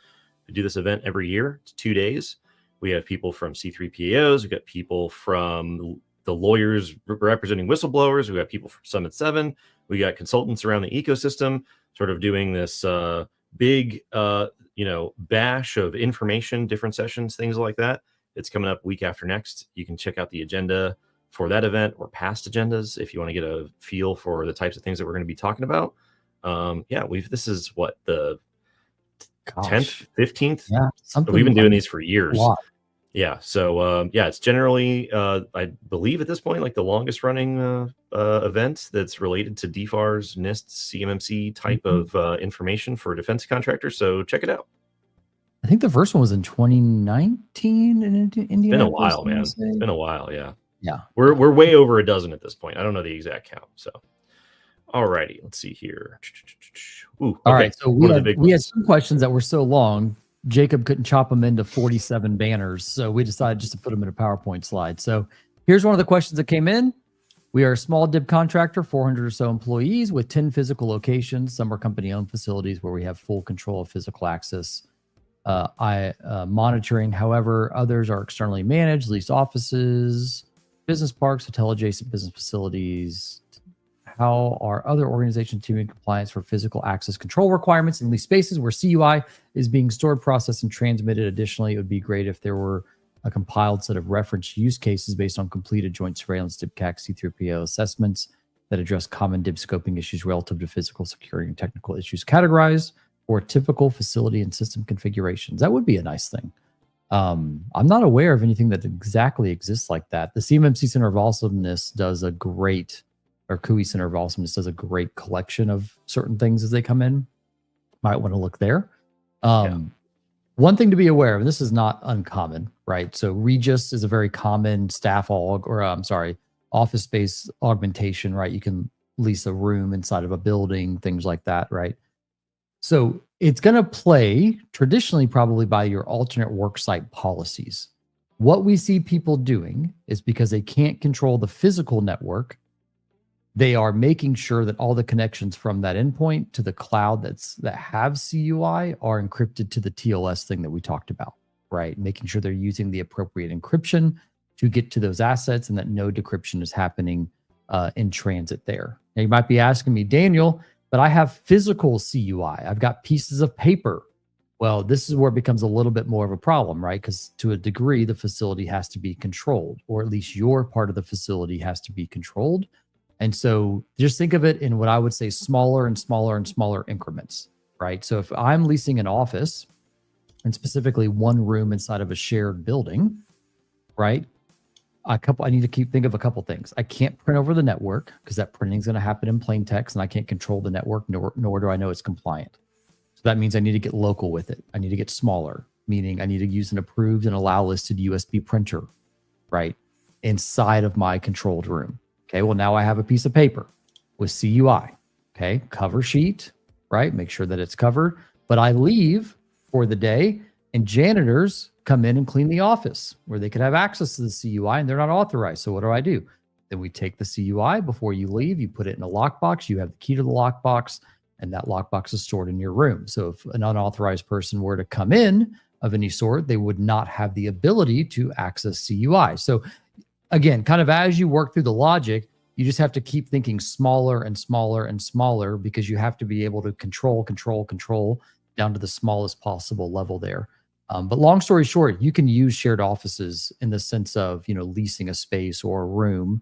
We do this event every year. It's 2 days. We have people from C3PAOs. We've got people from the lawyers representing whistleblowers. We've got people from Summit 7. We got consultants around the ecosystem, sort of doing this big bash of information, different sessions, things like that. It's coming up week after next. You can check out the agenda for that event or past agendas if you want to get a feel for the types of things that we're going to be talking about. This is what, the 10th, 15th? Yeah, we've been doing these for years. Yeah. So it's generally, I believe at this point, like the longest running event that's related to DFARS, NIST, CMMC type of information for defense contractors. So check it out. I think the first one was in 2019 in Indianapolis. It's been a while, man. It's been a while. Yeah. Yeah. We're way over a dozen at this point. I don't know the exact count. So, all righty. Let's see here. Ooh, all right. So we had some questions that were so long, Jacob couldn't chop them into 47 banners. So we decided just to put them in a PowerPoint slide. So here's one of the questions that came in. We are a small DIB contractor, 400 or so employees with 10 physical locations. Some are company-owned facilities where we have full control of physical access monitoring. However, others are externally managed, leased offices, business parks, hotel-adjacent business facilities. How are other organizations achieving compliance for physical access control requirements in these spaces where CUI is being stored, processed, and transmitted? Additionally, it would be great if there were a compiled set of reference use cases based on completed joint surveillance DIBCAC C3PO assessments that address common DIB scoping issues relative to physical security and technical issues categorized or typical facility and system configurations. That would be a nice thing. I'm not aware of anything that exactly exists like that. The CMMC Center of Awesomeness does a great, or CUI Center of Awesomeness does a great collection of certain things as they come in. Might want to look there. One thing to be aware of, and this is not uncommon, right? So Regis is a very common staff office space augmentation, right? You can lease a room inside of a building, things like that, right? So it's going to play traditionally probably by your alternate worksite policies. What we see people doing is because they can't control the physical network, they are making sure that all the connections from that endpoint to the cloud that have CUI are encrypted to the TLS thing that we talked about, right? Making sure they're using the appropriate encryption to get to those assets and that no decryption is happening in transit there. Now you might be asking me, Daniel, but I have physical CUI. I've got pieces of paper Well, this is where it becomes a little bit more of a problem, right? Because to a degree, the facility has to be controlled, or at least your part of the facility has to be controlled. And so just think of it in what I would say smaller and smaller and smaller increments, right? So if I'm leasing an office, and specifically one room inside of a shared building, right? I need to think of a couple things. I can't print over the network because that printing is going to happen in plain text, and I can't control the network, nor do I know it's compliant. So that means I need to get local with it. I need to get smaller, meaning I need to use an approved and allow listed USB printer, right, inside of my controlled room. Okay, well, now I have a piece of paper with CUI, okay, cover sheet, right, make sure that it's covered, but I leave for the day and janitors come in and clean the office where they could have access to the CUI and they're not authorized. So what do? Then we take the CUI before you leave, you put it in a lockbox, you have the key to the lockbox, and that lockbox is stored in your room. So if an unauthorized person were to come in of any sort, they would not have the ability to access CUI. So again, kind of as you work through the logic, you just have to keep thinking smaller and smaller and smaller because you have to be able to control down to the smallest possible level there. But long story short, you can use shared offices in the sense of, leasing a space or a room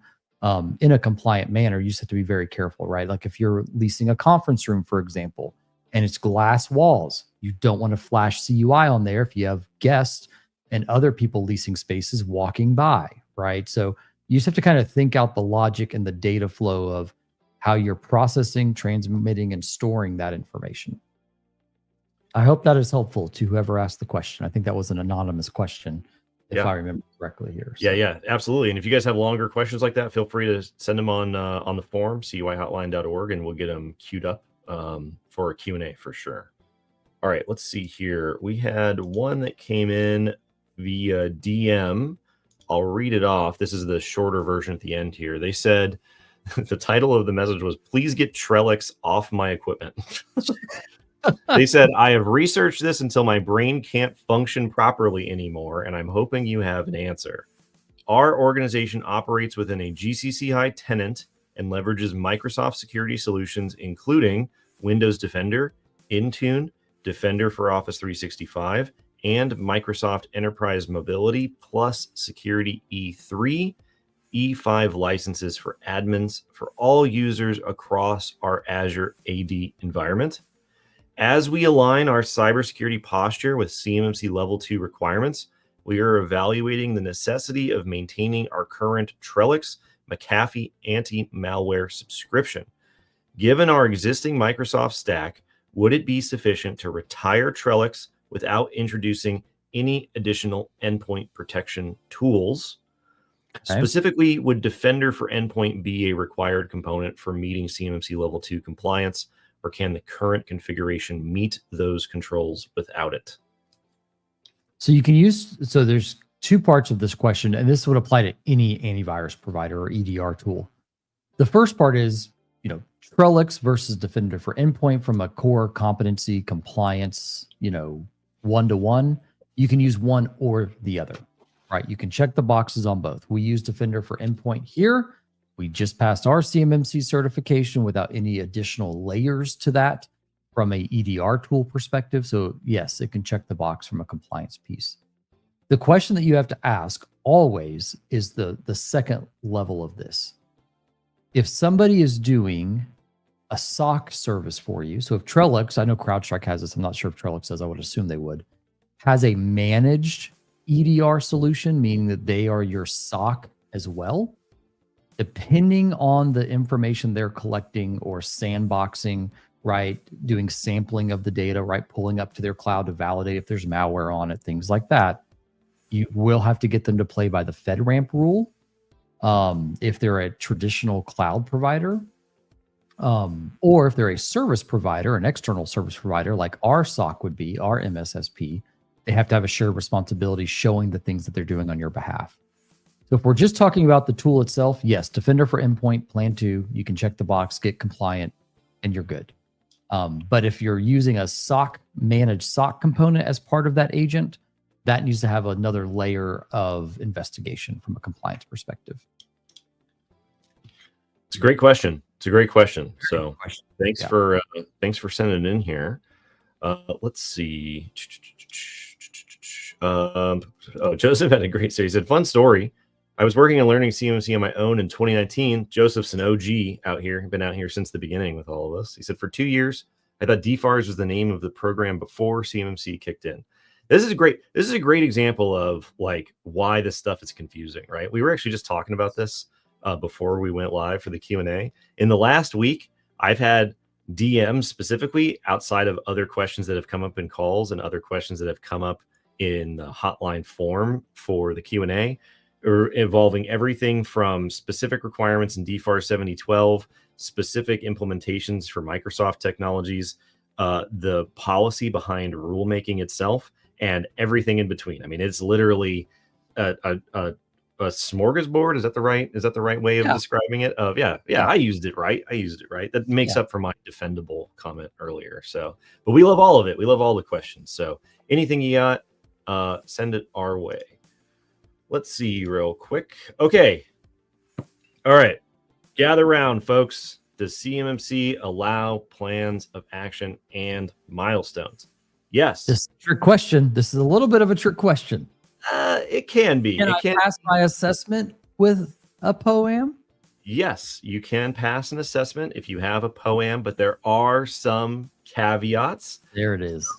in a compliant manner. You just have to be very careful, right? Like if you're leasing a conference room, for example, and it's glass walls, you don't want to flash CUI on there if you have guests and other people leasing spaces walking by, right? So you just have to kind of think out the logic and the data flow of how you're processing, transmitting, and storing that information. I hope that is helpful to whoever asked the question. I think that was an anonymous question, if I remember correctly here. So. Yeah, absolutely. And if you guys have longer questions like that, feel free to send them on the forum, cuihotline.org, and we'll get them queued up for a Q&A for sure. All right, let's see here. We had one that came in via DM. I'll read it off. This is the shorter version at the end here. They said, the title of the message was, "Please get Trellix off my equipment." They said, "I have researched this until my brain can't function properly anymore, and I'm hoping you have an answer. Our organization operates within a GCC high tenant and leverages Microsoft security solutions, including Windows Defender, Intune, Defender for Office 365, and Microsoft Enterprise Mobility, plus Security E3, E5 licenses for admins for all users across our Azure AD environment. As we align our cybersecurity posture with CMMC Level 2 requirements, we are evaluating the necessity of maintaining our current Trellix McAfee anti-malware subscription. Given our existing Microsoft stack, would it be sufficient to retire Trellix without introducing any additional endpoint protection tools? Okay. Specifically, would Defender for Endpoint be a required component for meeting CMMC Level 2 compliance, or can the current configuration meet those controls without it?" So there's two parts of this question, and this would apply to any antivirus provider or EDR tool. The first part is, Trellix versus Defender for Endpoint from a core competency compliance, one-to-one. You can use one or the other, right? You can check the boxes on both. We use Defender for Endpoint here. We just passed our CMMC certification without any additional layers to that from a EDR tool perspective. So yes, it can check the box from a compliance piece. The question that you have to ask always is the second level of this. If somebody is doing a SOC service for you, so if Trellix, I know CrowdStrike has this, I'm not sure if Trellix does, I would assume they would, has a managed EDR solution, meaning that they are your SOC as well, depending on the information they're collecting or sandboxing, right, doing sampling of the data, right, pulling up to their cloud to validate if there's malware on it, things like that, you will have to get them to play by the FedRAMP rule. If they're a traditional cloud provider, or if they're a service provider, an external service provider, like our SOC would be, our MSSP, they have to have a shared responsibility showing the things that they're doing on your behalf. So if we're just talking about the tool itself, yes, Defender for Endpoint, Plan 2, you can check the box, get compliant, and you're good. But if you're using a managed SOC component as part of that agent, that needs to have another layer of investigation from a compliance perspective. It's a great question. So thanks for sending it in here. Let's see. Joseph had a great story. He said, fun story. I was working on learning CMMC on my own in 2019. Joseph's an OG out here. Been out here since the beginning with all of us. He said, for 2 years, I thought DFARS was the name of the program before CMMC kicked in. This is a great example of like why this stuff is confusing, right? We were actually just talking about this before we went live for the Q&A. In the last week, I've had DMs specifically outside of other questions that have come up in calls and other questions that have come up in the hotline form for the Q&A, or involving everything from specific requirements in DFARS 7012, specific implementations for Microsoft technologies, the policy behind rulemaking itself, and everything in between. I mean, it's literally a smorgasbord. Is that the right way of describing it? Yeah. I used it right. That makes up for my defendable comment earlier. So, but we love all of it. We love all the questions. So anything you got, send it our way. Let's see real quick. Okay. All right. Gather round, folks. Does CMMC allow plans of action and milestones? Yes. This is a trick question. This is a little bit of a trick question. It can be. Can I pass my assessment with a POAM? Yes, you can pass an assessment if you have a POAM, but there are some caveats. There it is.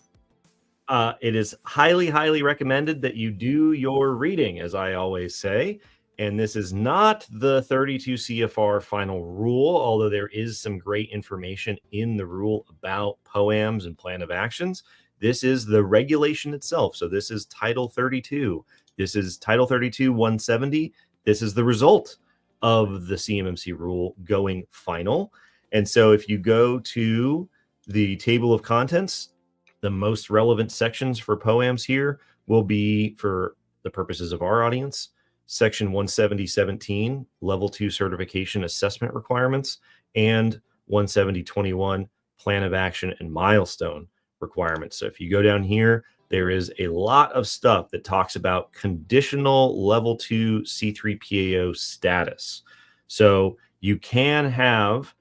It is highly, highly recommended that you do your reading, as I always say. And this is not the 32 CFR final rule, although there is some great information in the rule about POAMs and plan of actions. This is the regulation itself. So this is Title 32. This is Title 32 170. This is the result of the CMMC rule going final. And so if you go to the table of contents, the most relevant sections for POAMs here will be, for the purposes of our audience, Section 170.17, Level 2 Certification Assessment Requirements, and 170.21, Plan of Action and Milestone Requirements. So if you go down here, there is a lot of stuff that talks about conditional Level 2 C3PAO status. So you can have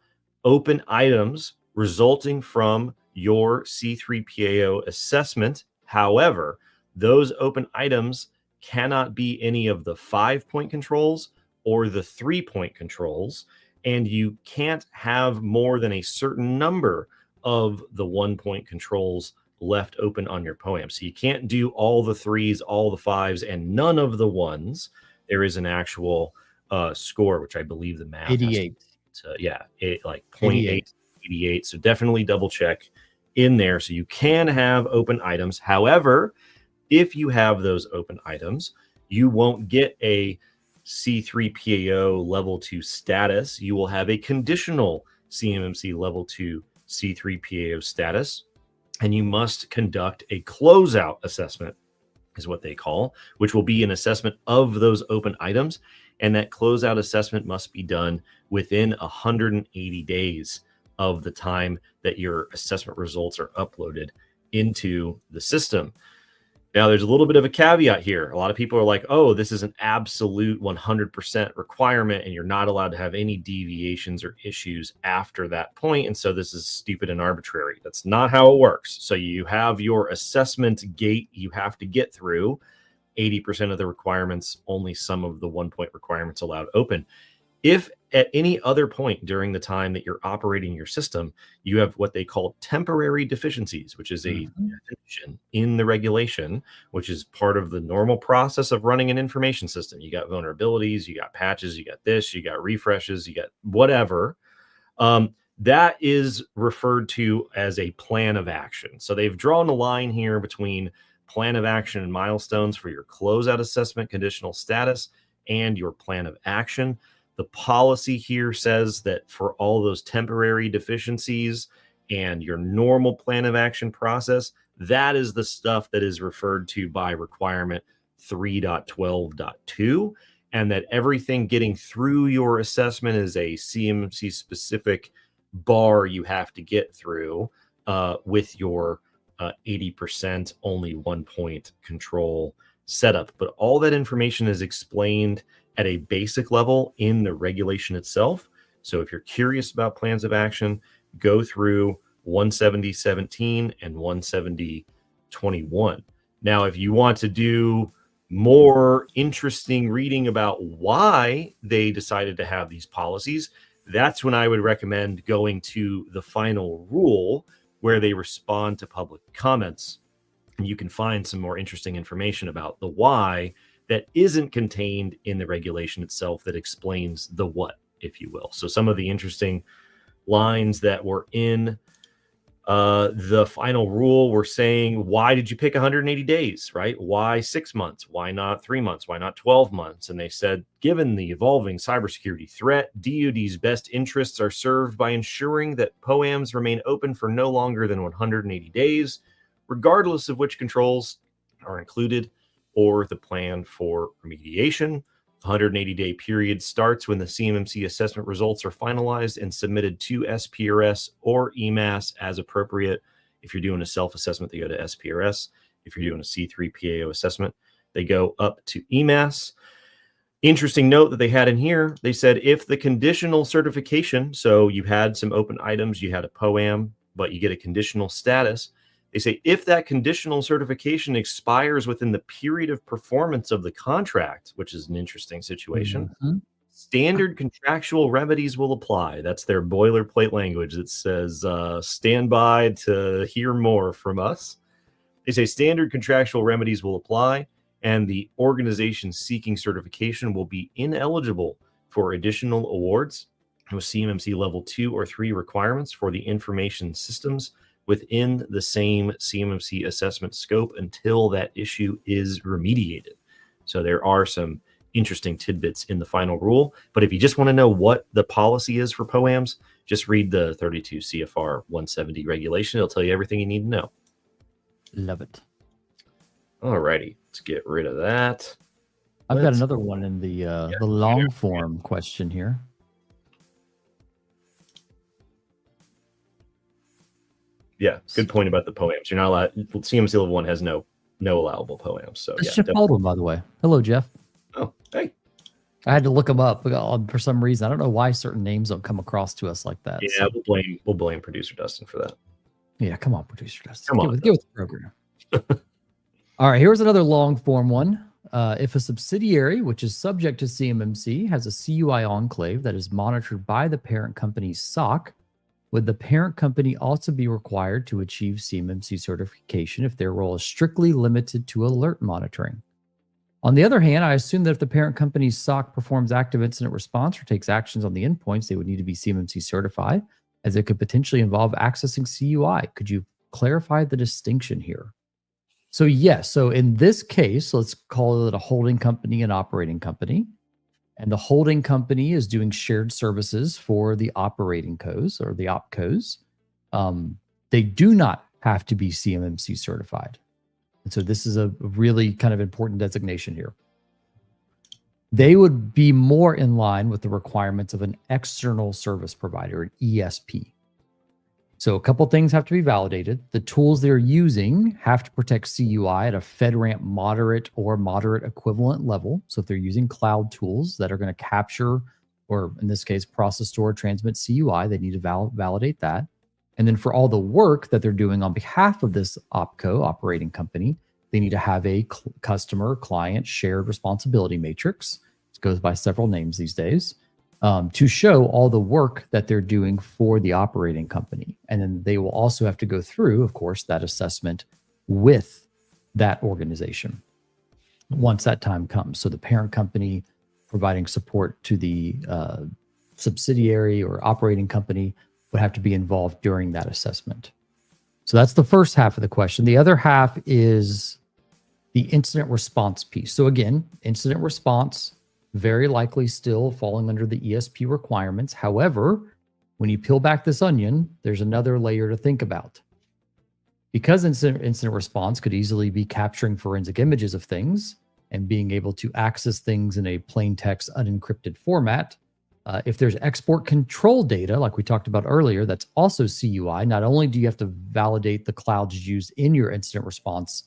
open items resulting from your C3PAO assessment. However, those open items cannot be any of the 5-point controls or the 3-point controls, and you can't have more than a certain number of the 1-point controls left open on your POAM. So you can't do all the 3s, all the 5s, and none of the 1s. There is an actual score, which I believe the math 88. Like 0.8, 88. So definitely double check in there. So you can have open items. However, if you have those open items, you won't get a C3PAO level 2 status. You will have a conditional CMMC level 2 C3PAO status, and you must conduct a closeout assessment, is what they call, which will be an assessment of those open items. And that closeout assessment must be done within 180 days of the time that your assessment results are uploaded into the system. Now, there's a little bit of a caveat here. A lot of people are like, oh, this is an absolute 100% requirement, and you're not allowed to have any deviations or issues after that point. And so this is stupid and arbitrary. That's not how it works. So you have your assessment gate you have to get through. 80% of the requirements, only some of the 1-point requirements allowed open. If at any other point during the time that you're operating your system, you have what they call temporary deficiencies, which is a definition in the regulation, which is part of the normal process of running an information system. You got vulnerabilities, you got patches, you got this, you got refreshes, you got whatever. That is referred to as a plan of action. So they've drawn a line here between plan of action and milestones for your closeout assessment, conditional status, and your plan of action. The policy here says that for all those temporary deficiencies and your normal plan of action process, that is the stuff that is referred to by requirement 3.12.2, and that everything getting through your assessment is a CMMC specific bar you have to get through with your 80% only 1-point control setup. But all that information is explained at a basic level in the regulation itself. So if you're curious about plans of action, go through 170.17, and 170.21. Now, if you want to do more interesting reading about why they decided to have these policies, that's when I would recommend going to the final rule, where they respond to public comments. And you can find some more interesting information about the why that isn't contained in the regulation itself that explains the what, if you will. So some of the interesting lines that were in the final rule were saying, why did you pick 180 days, right? Why 6 months? Why not 3 months? Why not 12 months? And they said, given the evolving cybersecurity threat, DoD's best interests are served by ensuring that POAMs remain open for no longer than 180 days, regardless of which controls are included or the plan for remediation. 180-day period starts when the CMMC assessment results are finalized and submitted to SPRS or EMAS as appropriate. If you're doing a self-assessment, they go to SPRS. If you're doing a C3 PAO assessment, they go up to EMAS. Interesting note that they had in here, they said if the conditional certification, so you had some open items, you had a POAM, but you get a conditional status, they say if that conditional certification expires within the period of performance of the contract, which is an interesting situation, standard contractual remedies will apply. That's their boilerplate language that says, stand by to hear more from us. They say standard contractual remedies will apply, and the organization seeking certification will be ineligible for additional awards with CMMC level 2 or 3 requirements for the information systems within the same CMMC assessment scope until that issue is remediated. So there are some interesting tidbits in the final rule. But if you just want to know what the policy is for POAMs, just read the 32 CFR 170 regulation. It'll tell you everything you need to know. Love it. All righty, let's get rid of that. I've got another one in the long form question here. Yeah, good point about the POAMs. You're not allowed. CMMC level 1 has no allowable POAMs. So it's Jeff Baldwin, by the way. Hello, Jeff. Oh, hey. I had to look him up for some reason. I don't know why certain names don't come across to us like that. Yeah, so. we'll blame producer Dustin for that. Yeah, come on, producer Dustin. Come on, get with the program. All right, here's another long form one. If a subsidiary, which is subject to CMMC, has a CUI enclave that is monitored by the parent company's SOC, would the parent company also be required to achieve CMMC certification if their role is strictly limited to alert monitoring? On the other hand, I assume that if the parent company's SOC performs active incident response or takes actions on the endpoints, they would need to be CMMC certified, as it could potentially involve accessing CUI. Could you clarify the distinction here? So yes, so in this case, let's call it a holding company and operating company. And the holding company is doing shared services for the operating codes or the opcos. They do not have to be CMMC certified. And so this is a really kind of important designation here. They would be more in line with the requirements of an external service provider, an ESP. So a couple things have to be validated. The tools they're using have to protect CUI at a FedRAMP moderate or moderate equivalent level. So if they're using cloud tools that are going to capture, or in this case, process, store, transmit CUI, they need to validate that. And then for all the work that they're doing on behalf of this OpCo, operating company, they need to have a customer client shared responsibility matrix. It goes by several names these days. To show all the work that they're doing for the operating company. And then they will also have to go through, of course, that assessment with that organization once that time comes. So the parent company providing support to the subsidiary or operating company would have to be involved during that assessment. So that's the first half of the question. The other half is the incident response piece. So again, incident response, very likely still falling under the ESP requirements. However, when you peel back this onion, there's another layer to think about. Because incident response could easily be capturing forensic images of things and being able to access things in a plain text unencrypted format, if there's export control data, like we talked about earlier, that's also CUI, not only do you have to validate the clouds used in your incident response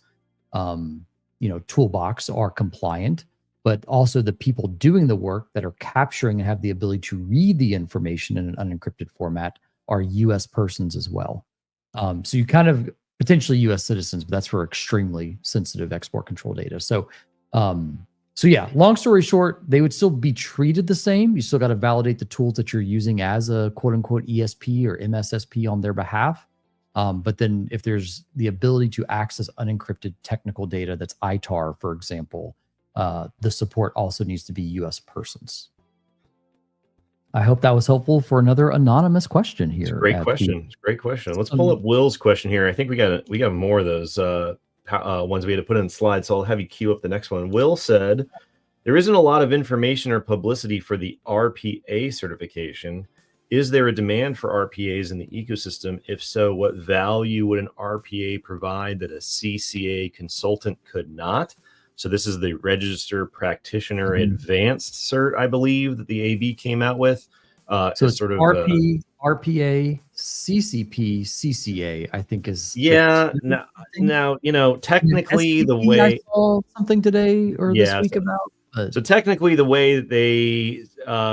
toolbox are compliant, but also the people doing the work that are capturing and have the ability to read the information in an unencrypted format are US persons as well. So you kind of potentially U.S. citizens, but that's for extremely sensitive export control data. So, yeah, long story short, they would still be treated the same. You still got to validate the tools that you're using as a quote unquote ESP or MSSP on their behalf. But then if there's the ability to access unencrypted technical data, that's ITAR, for example, the support also needs to be U.S. persons. I hope that was helpful for another anonymous question here. It's a great question. It's a great question. Let's pull up Will's question here. I think we got more of those ones we had to put in the slide. So I'll have you queue up the next one. Will said, there isn't a lot of information or publicity for the RPA certification. Is there a demand for RPAs in the ecosystem? If so, what value would an RPA provide that a CCA consultant could not? So this is the Register Practitioner Advanced Cert, I believe, that the AV came out with. So it's sort of RPA, CCP, CCA, I think is. Yeah. Now, you know, technically the way I saw something today or this week about. So technically the way that they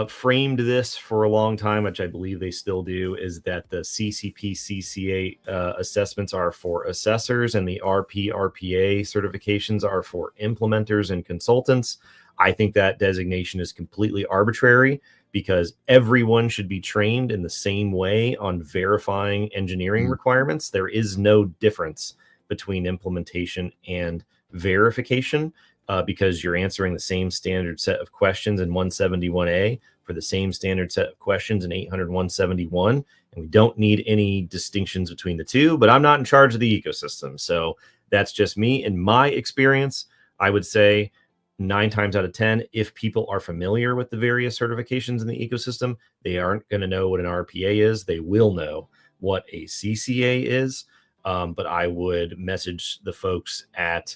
framed this for a long time, which I believe they still do, is that the CCP, CCA assessments are for assessors and the RPA certifications are for implementers and consultants. I think that designation is completely arbitrary because everyone should be trained in the same way on verifying engineering requirements. There is no difference between implementation and verification. Because you're answering the same standard set of questions in 171A for the same standard set of questions in 800-171, and we don't need any distinctions between the two, but I'm not in charge of the ecosystem. So that's just me. In my experience, I would say 9 times out of 10, if people are familiar with the various certifications in the ecosystem, they aren't going to know what an RPA is. They will know what a CCA is. But I would message the folks at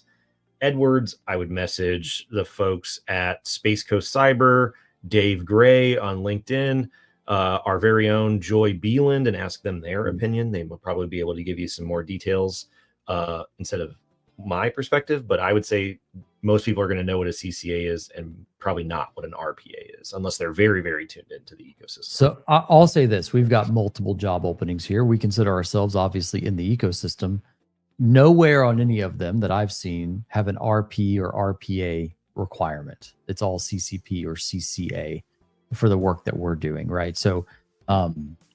Edwards. I would message the folks at Space Coast Cyber, Dave Gray on LinkedIn, our very own Joy Beeland, and ask them their opinion. They will probably be able to give you some more details instead of my perspective. But I would say most people are going to know what a CCA is and probably not what an RPA is, unless they're very, very tuned into the ecosystem. So I'll say this. We've got multiple job openings here. We consider ourselves obviously in the ecosystem. Nowhere on any of them that I've seen have an RP or RPA requirement. It's all CCP or CCA for the work that we're doing, right? So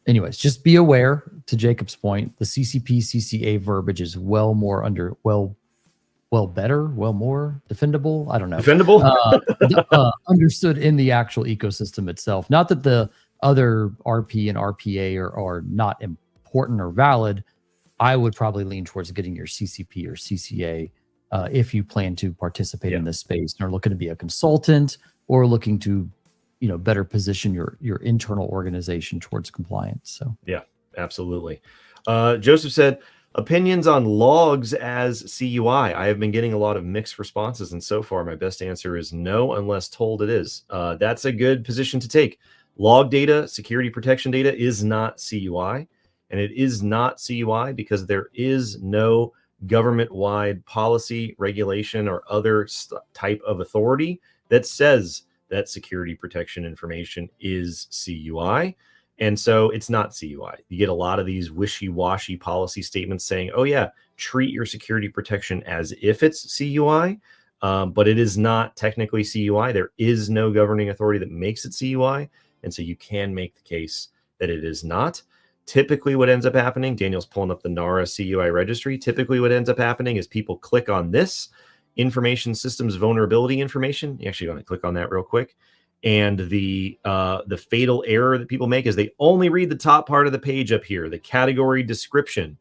anyways, just be aware, to Jacob's point, the CCP, CCA verbiage is well more defendable. I don't know. Defendable? Understood in the actual ecosystem itself. Not that the other RP and RPA are not important or valid. I would probably lean towards getting your CCP or CCA if you plan to participate in this space and are looking to be a consultant or looking to, better position your internal organization towards compliance. So yeah, absolutely. Joseph said, opinions on logs as CUI. I have been getting a lot of mixed responses, and so far my best answer is no, unless told it is. That's a good position to take. Log data, security protection data, is not CUI. And it is not CUI because there is no government-wide policy, regulation, or other type of authority that says that security protection information is CUI. And so it's not CUI. You get a lot of these wishy-washy policy statements saying, oh yeah, treat your security protection as if it's CUI, but it is not technically CUI. There is no governing authority that makes it CUI. And so you can make the case that it is not. Typically what ends up happening, Daniel's pulling up the NAR CUI Registry. Typically what ends up happening is people click on this information systems vulnerability information. You actually want to click on that real quick. And the fatal error that people make is they only read the top part of the page up here, the category description.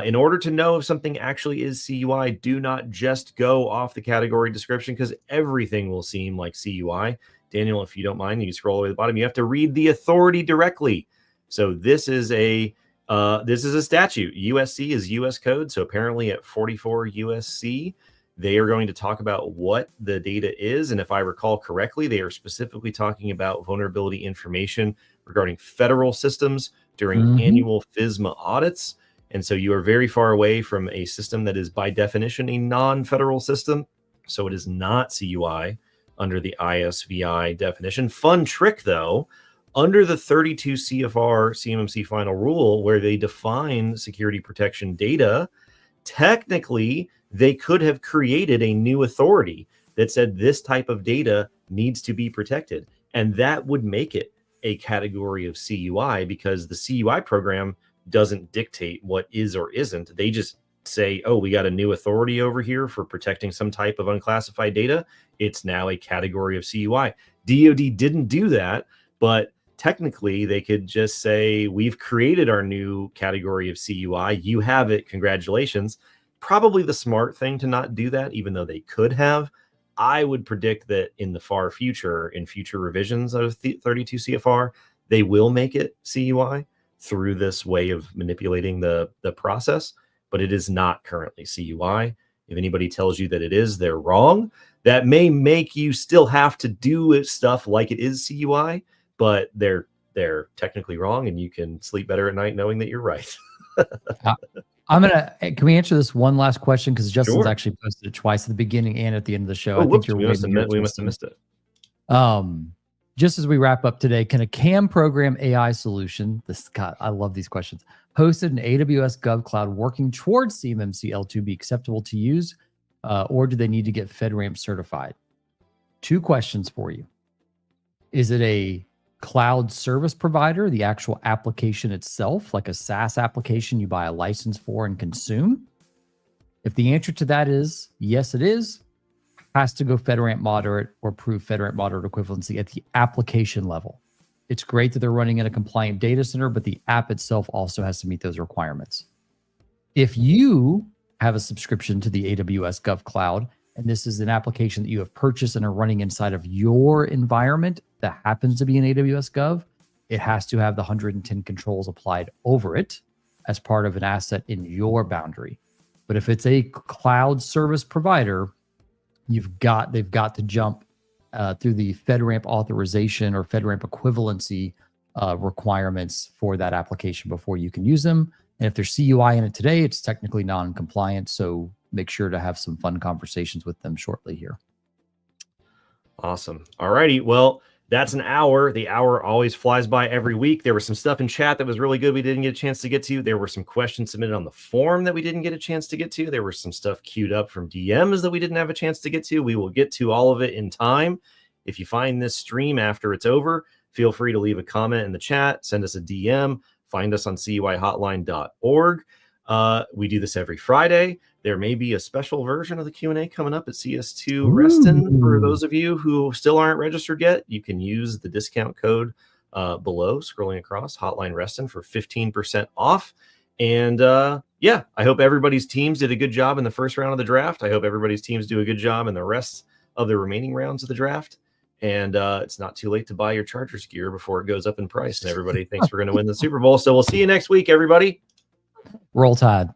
In order to know if something actually is CUI, do not just go off the category description because everything will seem like CUI. Daniel, if you don't mind, you can scroll all the way to the bottom. You have to read the authority directly. So this is a statute. USC is US code. So apparently at 44 USC, they are going to talk about what the data is. And if I recall correctly, they are specifically talking about vulnerability information regarding federal systems during annual FISMA audits. And so you are very far away from a system that is by definition a non-federal system. So it is not CUI under the ISVI definition. Fun trick though. under the 32 CFR CMMC final rule, where they define security protection data, technically they could have created a new authority that said this type of data needs to be protected. And that would make it a category of CUI, because the CUI program doesn't dictate what is or isn't. They just say, oh, we got a new authority over here for protecting some type of unclassified data. It's now a category of CUI. DoD didn't do that, but technically they could just say, we've created our new category of CUI. You have it. Congratulations. Probably the smart thing to not do that, even though they could have. I would predict that in the far future, in future revisions of 32 CFR, they will make it CUI through this way of manipulating the process, but it is not currently CUI. If anybody tells you that it is, they're wrong. That may make you still have to do stuff like it is CUI, but they're technically wrong, and you can sleep better at night knowing that you're right. Can we answer this one last question? Because Justin's Sure. actually posted it twice at the beginning and at the end of the show. Oh, I think we must have missed it. Just as we wrap up today, can a CAM program AI solution, God, I love these questions, hosted in AWS GovCloud working towards CMMC L2 be acceptable to use, or do they need to get FedRAMP certified? Two questions for you. Is it a cloud service provider, the actual application itself, like a SaaS application you buy a license for and consume? If the answer to that is yes, it is, has to go FedRAMP moderate or prove FedRAMP moderate equivalency at the application level. It's great that they're running in a compliant data center, but the app itself also has to meet those requirements. If you have a subscription to the AWS GovCloud, and this is an application that you have purchased and are running inside of your environment that happens to be in AWS Gov, it has to have the 110 controls applied over it as part of an asset in your boundary. But if it's a cloud service provider, they've got to jump through the FedRAMP authorization or FedRAMP equivalency requirements for that application before you can use them. And if there's CUI in it today, it's technically non-compliant. So make sure to have some fun conversations with them shortly here. Awesome. All righty. Well, that's an hour. The hour always flies by every week. There was some stuff in chat that was really good we didn't get a chance to get to. There were some questions submitted on the forum that we didn't get a chance to get to. There was some stuff queued up from DMs that we didn't have a chance to get to. We will get to all of it in time. If you find this stream after it's over, feel free to leave a comment in the chat, send us a DM, find us on CUIHotline.org. We do this every Friday. There may be a special version of the Q&A coming up at CS2 Reston. For those of you who still aren't registered yet, you can use the discount code below, scrolling across, Hotline Reston, for 15% off. And yeah, I hope everybody's teams did a good job in the first round of the draft. I hope everybody's teams do a good job in the rest of the remaining rounds of the draft. And it's not too late to buy your Chargers gear before it goes up in price and everybody thinks we're going to win the Super Bowl. So we'll see you next week, everybody. Roll Tide.